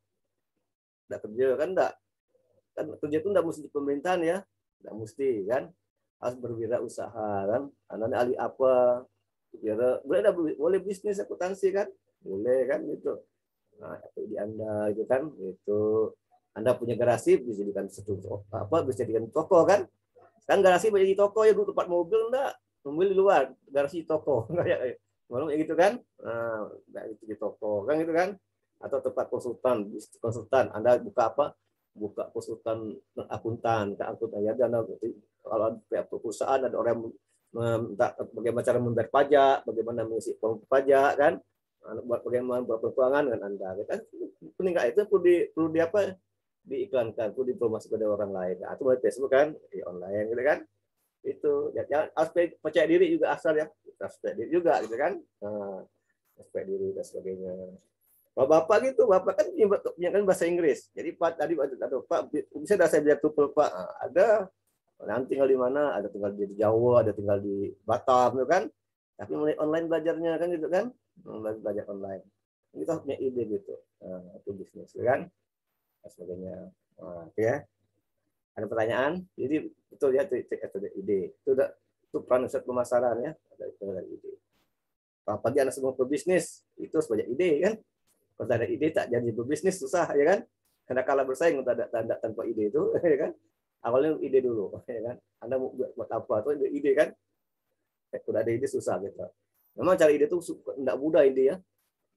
Enggak kerja kan enggak. Kan kerja itu enggak mesti di pemerintahan ya. Enggak mesti kan. Harus berwirausaha kan. Anaknya ahli apa? Kira boleh bisnis akuntansi kan? Boleh kan gitu. Nah, di Anda itu kan itu Anda punya garasi bisa dijadikan bisa dijadikan toko kan? Kan garasi bisa jadi toko ya, dulu tempat mobil enggak? Mobil di luar, garasi toko kayak malam gitu kan? Nah, itu di toko kan gitu kan? Atau tempat konsultan, Anda buka apa? Buka konsultan akuntan, ya dan kalau pihak perusahaan ada orang minta bagaimana cara membayar pajak, bagaimana mengisi form pajak kan? Bagaimana buat keuangan dengan Anda. Kan peningkat itu perlu di apa? Diiklankan, perlu dipromosi pada orang lain. Nah, itu melalui Facebook kan, di online gitu kan. Itu jangan aspek percaya diri juga asal ya. Aspek diri juga gitu kan. Nah, aspek diri dan sebagainya. Kalau Bapak gitu, Bapak kan punya kan bahasa Inggris. Jadi Pak tadi ada Pak bisa dah saya belajar TOEFL Pak. Nah, ada. Nanti tinggal di mana? Ada tinggal di Jawa, ada tinggal di Batam gitu kan. Tapi mulai online belajarnya kan gitu kan. Belajar online. Kita punya ide gitu. Nah, itu bisnis kan. Dan sebagainya. Nah, ya. Ada pertanyaan? Jadi betul ya itu ide. Itu peran riset pemasaran ya. Ada ide. Apalagi anak semua berbisnis itu sebanyak ide kan. Kalau ada ide tak jadi berbisnis susah ya kan. Karena kalah bersaing tanpa ide itu ya kan. Awalnya ide dulu ya kan. Anda mau buat apa tuh ide kan. Udah ada ide susah gitu. Memang cari ide itu enggak mudah ide ya.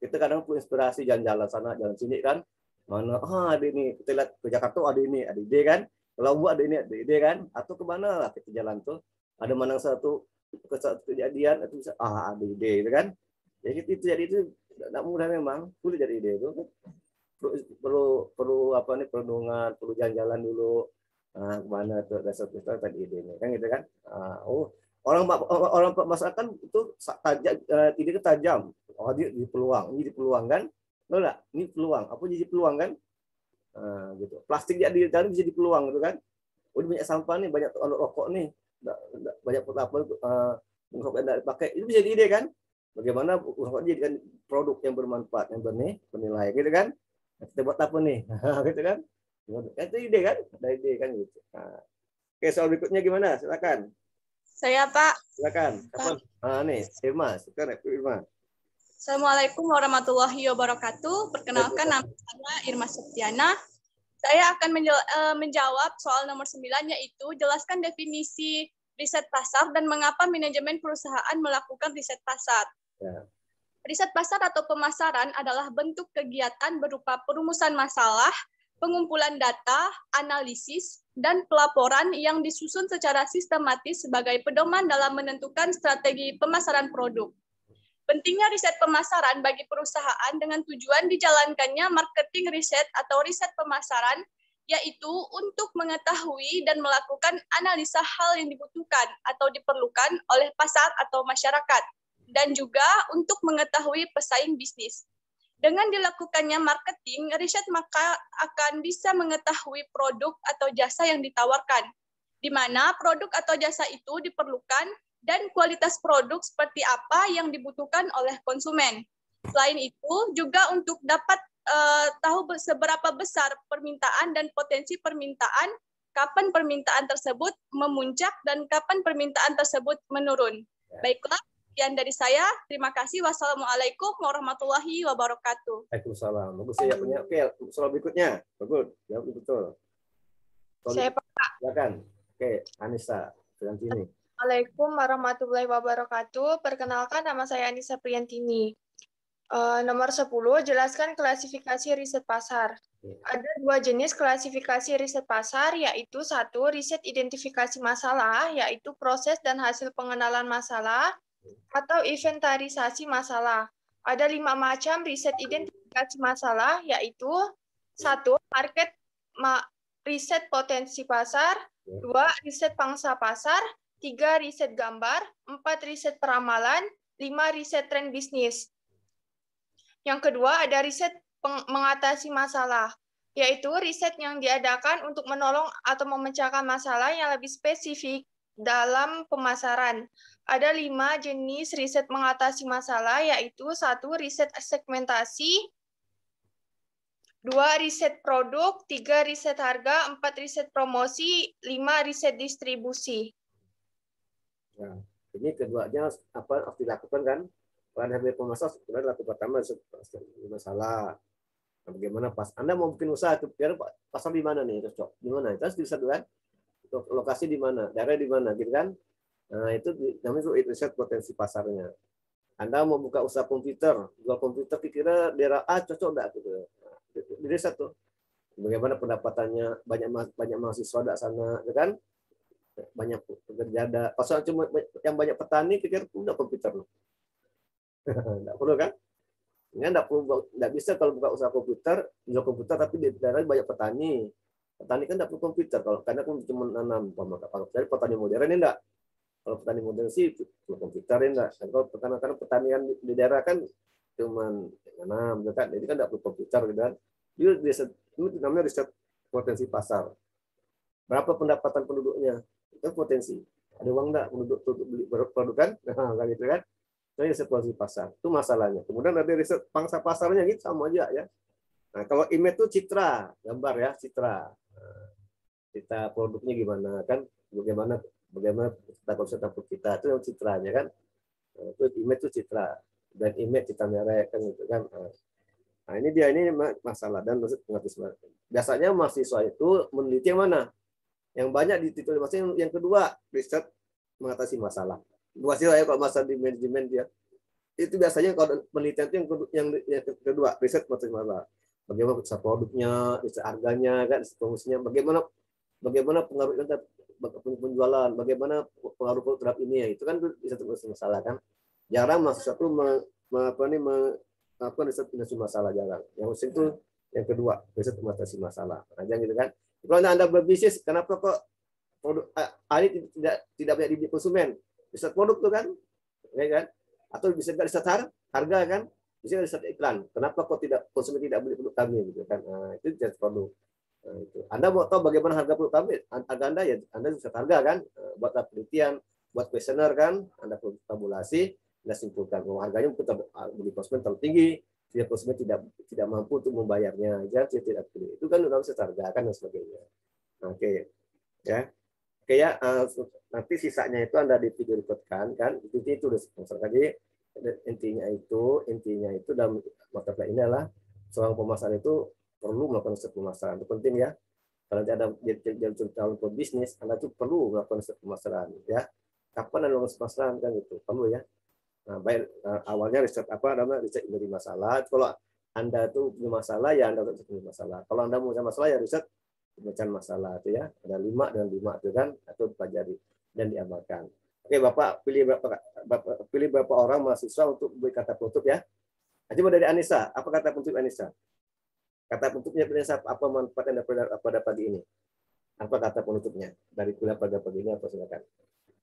Kita kadang punya inspirasi jalan-jalan sana, jalan sini kan. Mana ada ini, kita lihat ke Jakarta ada ini, ada ide kan. Kalau buat ada ini, ada ide kan. Atau ke mana lah kita jalan tuh. Ada mana satu kejadian itu bisa ada ide gitu kan. Jadi itu jadi itu enggak mudah memang. Sulit jadi ide itu. Perlu apa nih perundungan, perlu jalan-jalan dulu. Nah, kemana tuh dasar tadi ide ini kan gitu kan. Orang masyarakat itu ide tajam. Oh, dia di peluang, ini di peluang kan? Enggak, ini peluang. Apa jadi peluang kan? Nah, gitu. Plastik jadi bisa di peluang gitu kan? Udah banyak sampah nih, banyak rokok nih, banyak apa rokok yang tidak dipakai. Itu bisa di ide kan? Bagaimana rokok dijadikan produk yang bermanfaat, yang bernilai gitu kan? Kita buat apa nih? Gitu kan? Itu ide kan? Ada ide kan gitu. Nah. Oke, soal berikutnya gimana? Silakan. Saya Pak. Silakan. Kapan? Nih, Irma. Silakan Irma. Assalamualaikum warahmatullahi wabarakatuh. Perkenalkan nama saya Irma Septiana. Saya akan menjawab soal nomor 9 yaitu jelaskan definisi riset pasar dan mengapa manajemen perusahaan melakukan riset pasar. Ya. Riset pasar atau pemasaran adalah bentuk kegiatan berupa perumusan masalah, pengumpulan data, analisis, dan pelaporan yang disusun secara sistematis sebagai pedoman dalam menentukan strategi pemasaran produk. Pentingnya riset pemasaran bagi perusahaan dengan tujuan dijalankannya marketing riset atau riset pemasaran, yaitu untuk mengetahui dan melakukan analisa hal yang dibutuhkan atau diperlukan oleh pasar atau masyarakat, dan juga untuk mengetahui pesaing bisnis. Dengan dilakukannya marketing, riset maka akan bisa mengetahui produk atau jasa yang ditawarkan, di mana produk atau jasa itu diperlukan, dan kualitas produk seperti apa yang dibutuhkan oleh konsumen. Selain itu, juga untuk dapat tahu seberapa besar permintaan dan potensi permintaan, kapan permintaan tersebut memuncak, dan kapan permintaan tersebut menurun. Baiklah, sekian dari saya. Terima kasih. Wassalamualaikum warahmatullahi wabarakatuh. Waalaikumsalam. Bagus ya punya. Oke, soal berikutnya. Bagus. Jawab betul. Saya Pak. Silakan. Oke, Anissa. Priantini. Assalamualaikum warahmatullahi wabarakatuh. Perkenalkan, nama saya Anissa Priantini. Nomor 10, jelaskan klasifikasi riset pasar. Ada 2 jenis klasifikasi riset pasar, yaitu 1, riset identifikasi masalah, yaitu proses dan hasil pengenalan masalah, atau inventarisasi masalah. Ada 5 macam riset identifikasi masalah, yaitu 1, riset potensi pasar, 2, riset pangsa pasar, 3, riset gambar, 4, riset peramalan, 5, riset tren bisnis. Yang kedua, ada riset mengatasi masalah, yaitu riset yang diadakan untuk menolong atau memecahkan masalah yang lebih spesifik dalam pemasaran. Ada 5 jenis riset mengatasi masalah, yaitu 1, riset segmentasi, 2 riset produk, 3 riset harga, 4 riset promosi, 5 riset distribusi. Nah, ini keduanya apa harus dilakukan kan? Pada hari pemasaran sebenarnya laku pertama masalah. Nah, bagaimana pas Anda mau bikin usaha, kira pasar di mana nih cocok? Di mana? Terus bisa kan? Lokasi di mana? Daerah di mana? Gitu kan? Nah, itu namanya riset potensi pasarnya. Anda mau buka usaha komputer, jual komputer, kira daerah A cocok enggak gitu. Nah, di riset tuh. Bagaimana pendapatannya, banyak mahasiswa di sana, ya kan? Banyak pekerja ada. Pasal cuma yang banyak petani, kira udah komputer loh. Enggak perlu kan? Enggak bisa kalau buka usaha komputer, jual komputer tapi di daerah banyak petani. Petani kan enggak perlu komputer kalau karena kan cuma nanam. Kalau petani modern ini enggak. Kalau petani modern sih perlu komputer enggak. Dan kalau karena pertanian di daerah kan cuma nanam, kan? Jadi kan enggak perlu komputer gitu kan. Itu namanya riset potensi pasar. Berapa pendapatan penduduknya? Itu potensi. Ada uang enggak penduduk untuk beli produk kan? Nah, gitu kan? Itu riset potensi pasar. Itu masalahnya. Kemudian ada riset pangsa pasarnya gitu sama aja ya. Nah, kalau image itu citra, gambar ya, citra. Nah, citra produknya gimana kan? Bagaimana kita konsep kita itu yang citranya kan? Nah, itu image itu citra. Dan image citra merek kan gitu kan. Nah, ini masalah dan biasanya mahasiswa itu meneliti yang mana? Yang banyak dititul maksudnya yang kedua, riset mengatasi masalah. Mahasiswa ya kalau masalah di manajemen dia. Itu biasanya kalau penelitian itu yang kedua, riset mengatasi masalah. Bagaimana riset produknya, riset harganya, kan, promosinya, bagaimana pengaruh penjualan, bagaimana pengaruh produk terhadap ini ya. Itu kan riset mengatasi masalah kan. Jarang mahasiswa itu riset mengatasi masalah jarang. Yang itu yang kedua, riset mengatasi masalah. Aja gitu kan. Kalau Anda berbisnis, kenapa kok produk ini tidak banyak di konsumen? Riset produk tuh kan, ya kan? Atau bisa nggak riset harga kan? Bisa riset iklan. Kenapa kok konsumen tidak beli produk kami gitu kan? Nah, itu riset produk. Nah, itu. Anda mau tahu bagaimana harga produk kami? Harga Anda ya Anda riset harga kan? Buat penelitian, buat kuesioner kan? Anda perlu tabulasi, Anda simpulkan bahwa harganya beli konsumen terlalu tinggi, sehingga konsumen tidak mampu untuk membayarnya, jadi tidak beli. Itu kan udah bisa harga kan dan sebagainya. Oke, ya. Oke ya, nanti sisanya itu Anda di video rekodkan kan, itu udah sponsor tadi. Intinya itu dalam mata kuliah ini adalah seorang pemasaran itu perlu melakukan riset pemasaran. Itu penting ya. Kalau ada calon pebisnis, Anda tuh perlu melakukan riset pemasaran ya. Kapan Anda melakukan pemasaran kan itu perlu ya. Nah, baik awalnya riset riset dari masalah. Kalau Anda tuh punya masalah ya Anda riset punya masalah. Kalau Anda punya masalah ya riset pemecahan masalah itu ya. Ada 5 itu kan atau dipelajari dan diamalkan. Oke, Bapak pilih berapa orang mahasiswa untuk beri kata penutup ya. Coba dari Anissa, apa kata penutup Anissa? Kata penutupnya Anissa, apa manfaat yang dapat pada pagi ini? Apa kata penutupnya dari kuliah pada pagi ini? Apa silakan.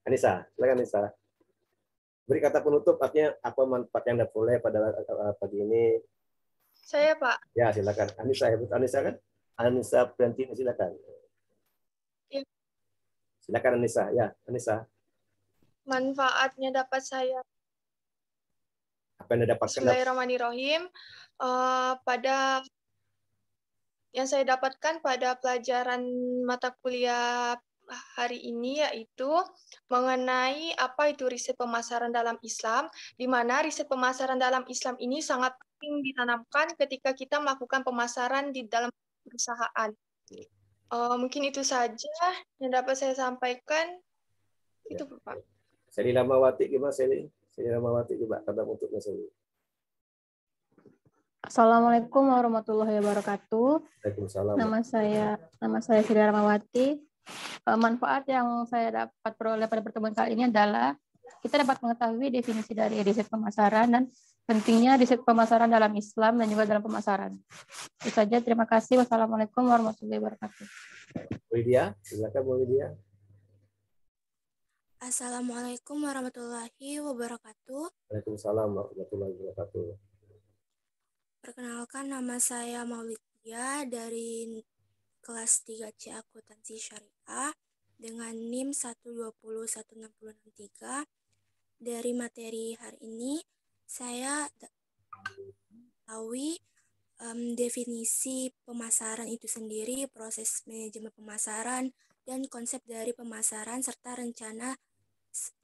Anissa, silakan Anissa. Beri kata penutup, artinya apa manfaat yang Anda peroleh pada pagi ini? Saya, Pak. Ya, silakan. Anissa kan? Anissa Priantini, silakan. Ya. Silakan Anissa. Ya, Anissa. Manfaatnya dapat saya. Apa yang Anda dapatkan? Bismillahirrahmanirrahim. Pada yang saya dapatkan pada pelajaran mata kuliah hari ini yaitu mengenai apa itu riset pemasaran dalam Islam, di mana riset pemasaran dalam Islam ini sangat penting ditanamkan ketika kita melakukan pemasaran di dalam perusahaan. Mungkin itu saja yang dapat saya sampaikan. Ya. Itu Pak. Seli Ramawati gimana Seli? Seli Ramawati coba kata untuknya Seli. Assalamualaikum warahmatullahi wabarakatuh. Waalaikumsalam. Nama saya Sri Ramawati. Manfaat yang saya dapat peroleh pada pertemuan kali ini adalah kita dapat mengetahui definisi dari riset pemasaran dan pentingnya riset pemasaran dalam Islam dan juga dalam pemasaran. Itu saja. Terima kasih. Wassalamualaikum warahmatullahi wabarakatuh. Lydia, silakan Bu Lydia. Assalamualaikum warahmatullahi wabarakatuh. Waalaikumsalam warahmatullahi wabarakatuh. Perkenalkan, nama saya Maulidia dari kelas 3C Akuntansi Syariah dengan NIM 1201663. Dari materi hari ini, saya tahu definisi pemasaran itu sendiri, proses manajemen pemasaran, dan konsep dari pemasaran, serta rencana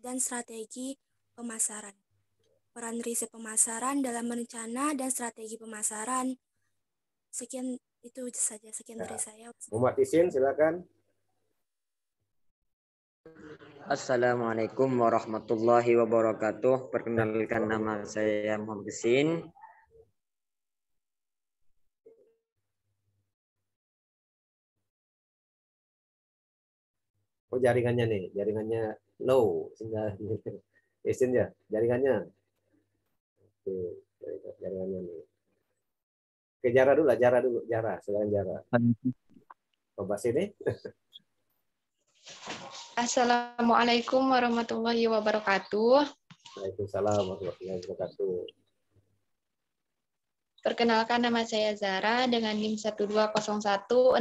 dan strategi pemasaran. Peran riset pemasaran dalam merencana dan strategi pemasaran. Sekian itu saja, sekian dari saya. Muhammad Isin, silakan. Assalamualaikum warahmatullahi wabarakatuh. Perkenalkan, nama saya Muhammad Isin. Oh, jaringannya nih, jaringannya low sehingga Isin ya, jaringannya. Oke, jaringannya nih. Oke, Jara dulu lah, Jara, silakan Jara. Coba sini. Assalamualaikum warahmatullahi wabarakatuh. Waalaikumsalam warahmatullahi wabarakatuh. Perkenalkan, nama saya Zara dengan NIM 120160099.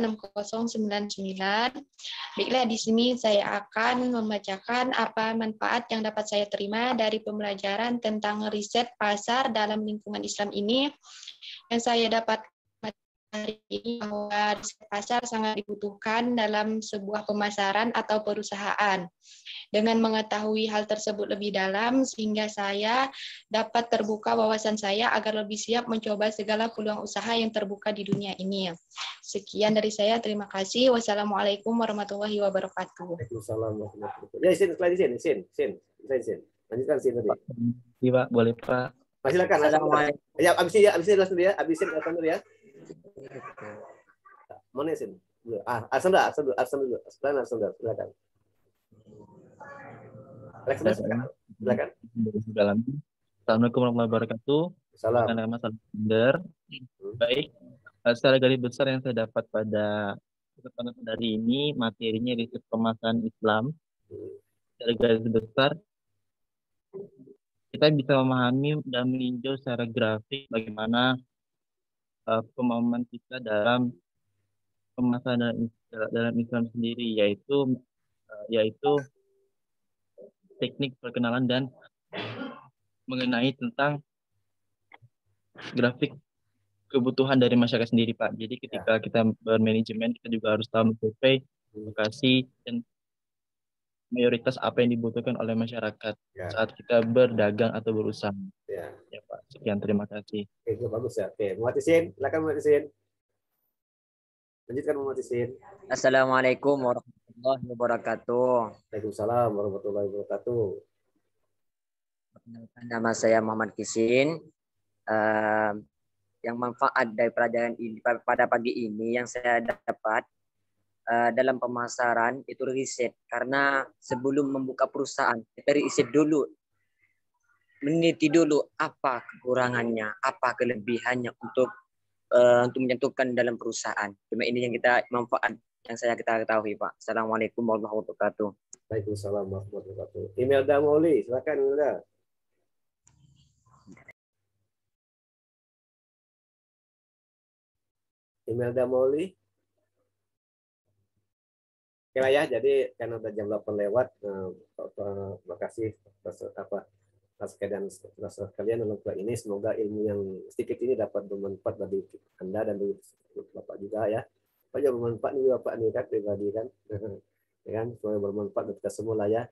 Baiklah, di sini saya akan membacakan apa manfaat yang dapat saya terima dari pembelajaran tentang riset pasar dalam lingkungan Islam ini. Yang saya dapat hari ini bahwa riset pasar sangat dibutuhkan dalam sebuah pemasaran atau perusahaan. Dengan mengetahui hal tersebut lebih dalam, sehingga saya dapat terbuka wawasan saya agar lebih siap mencoba segala peluang usaha yang terbuka di dunia ini. Sekian dari saya, terima kasih. Wassalamualaikum warahmatullahi wabarakatuh. Waalaikumsalam warahmatullahi wabarakatuh. Ya, Isin, Isin. Lanjutkan Isin tadi. Iya, Pak, boleh Pak. Silakan. Assalamualaikum. Ya, abisin dulu ya. Abisin dulu ya. Mana Isin? Alexander dulu. Silakan. Silakan. Assalamualaikum warahmatullahi wabarakatuh. Salam. Nama Alexander. Baik. Secara garis besar yang saya dapat pada kesempatan hari ini, materinya riset pemasaran Islam. Secara garis besar, kita bisa memahami dan meninjau secara grafik bagaimana pemahaman kita dalam pemasaran dalam Islam sendiri, yaitu teknik perkenalan dan mengenai tentang grafik kebutuhan dari masyarakat sendiri, Pak. Jadi ketika kita bermanajemen, kita juga harus tahu survei, lokasi, dan mayoritas apa yang dibutuhkan oleh masyarakat saat kita berdagang atau berusaha. Ya, Pak. Sekian, terima kasih. Oke, bagus ya. Oke, Muhammad Isin, silakan Muhammad Isin. Lanjutkan Muhammad Isin. Assalamualaikum warahmatullahi wabarakatuh. Waalaikumsalam warahmatullahi wabarakatuh. Nama saya Muhammad Isin. Yang manfaat dari pelajaran ini pada pagi ini yang saya dapat dalam pemasaran itu riset, karena sebelum membuka perusahaan kita riset dulu, meneliti dulu apa kekurangannya, apa kelebihannya untuk menyentuhkan dalam perusahaan. Cuma ini yang kita manfaat yang kita ketahui, Pak. Assalamualaikum warahmatullahi wabarakatuh. Waalaikumsalam warahmatullahi wabarakatuh. Imelda Mauli, silakan Imelda. Imelda Mauli. Oke lah ya, jadi karena udah jam 8 lewat, terima kasih atas keadaan kalian dalam kuliah ini. Semoga ilmu yang sedikit ini dapat bermanfaat bagi Anda dan bagi Bapak juga ya. Apa juga bermanfaat nih Bapak nih kan, pribadi kan. Ya kan, semoga bermanfaat untuk kita semua lah ya.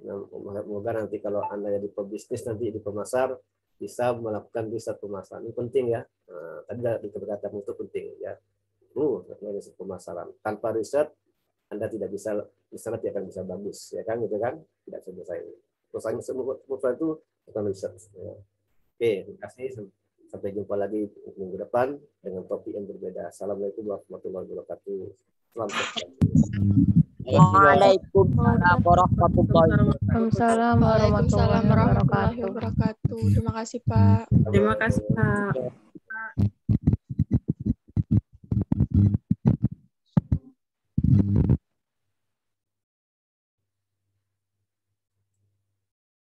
Semoga nanti kalau Anda jadi pebisnis nanti di pemasar bisa melakukan riset pemasaran. Ini penting ya. Tadi dikatakan itu penting ya. Riset pemasaran. Tanpa riset Anda tidak bisa, di sana tidak akan bisa bagus, ya kan, gitu kan? Tidak selesai. Perusahaan itu bukan riset. Ya. Oke, terima kasih. Sampai jumpa lagi minggu depan dengan topik yang berbeda. Assalamualaikum warahmatullahi wabarakatuh. Selamat sehat. Waalaikumsalam warahmatullahi wabarakatuh. Terima kasih, Pak. Terima kasih, Pak.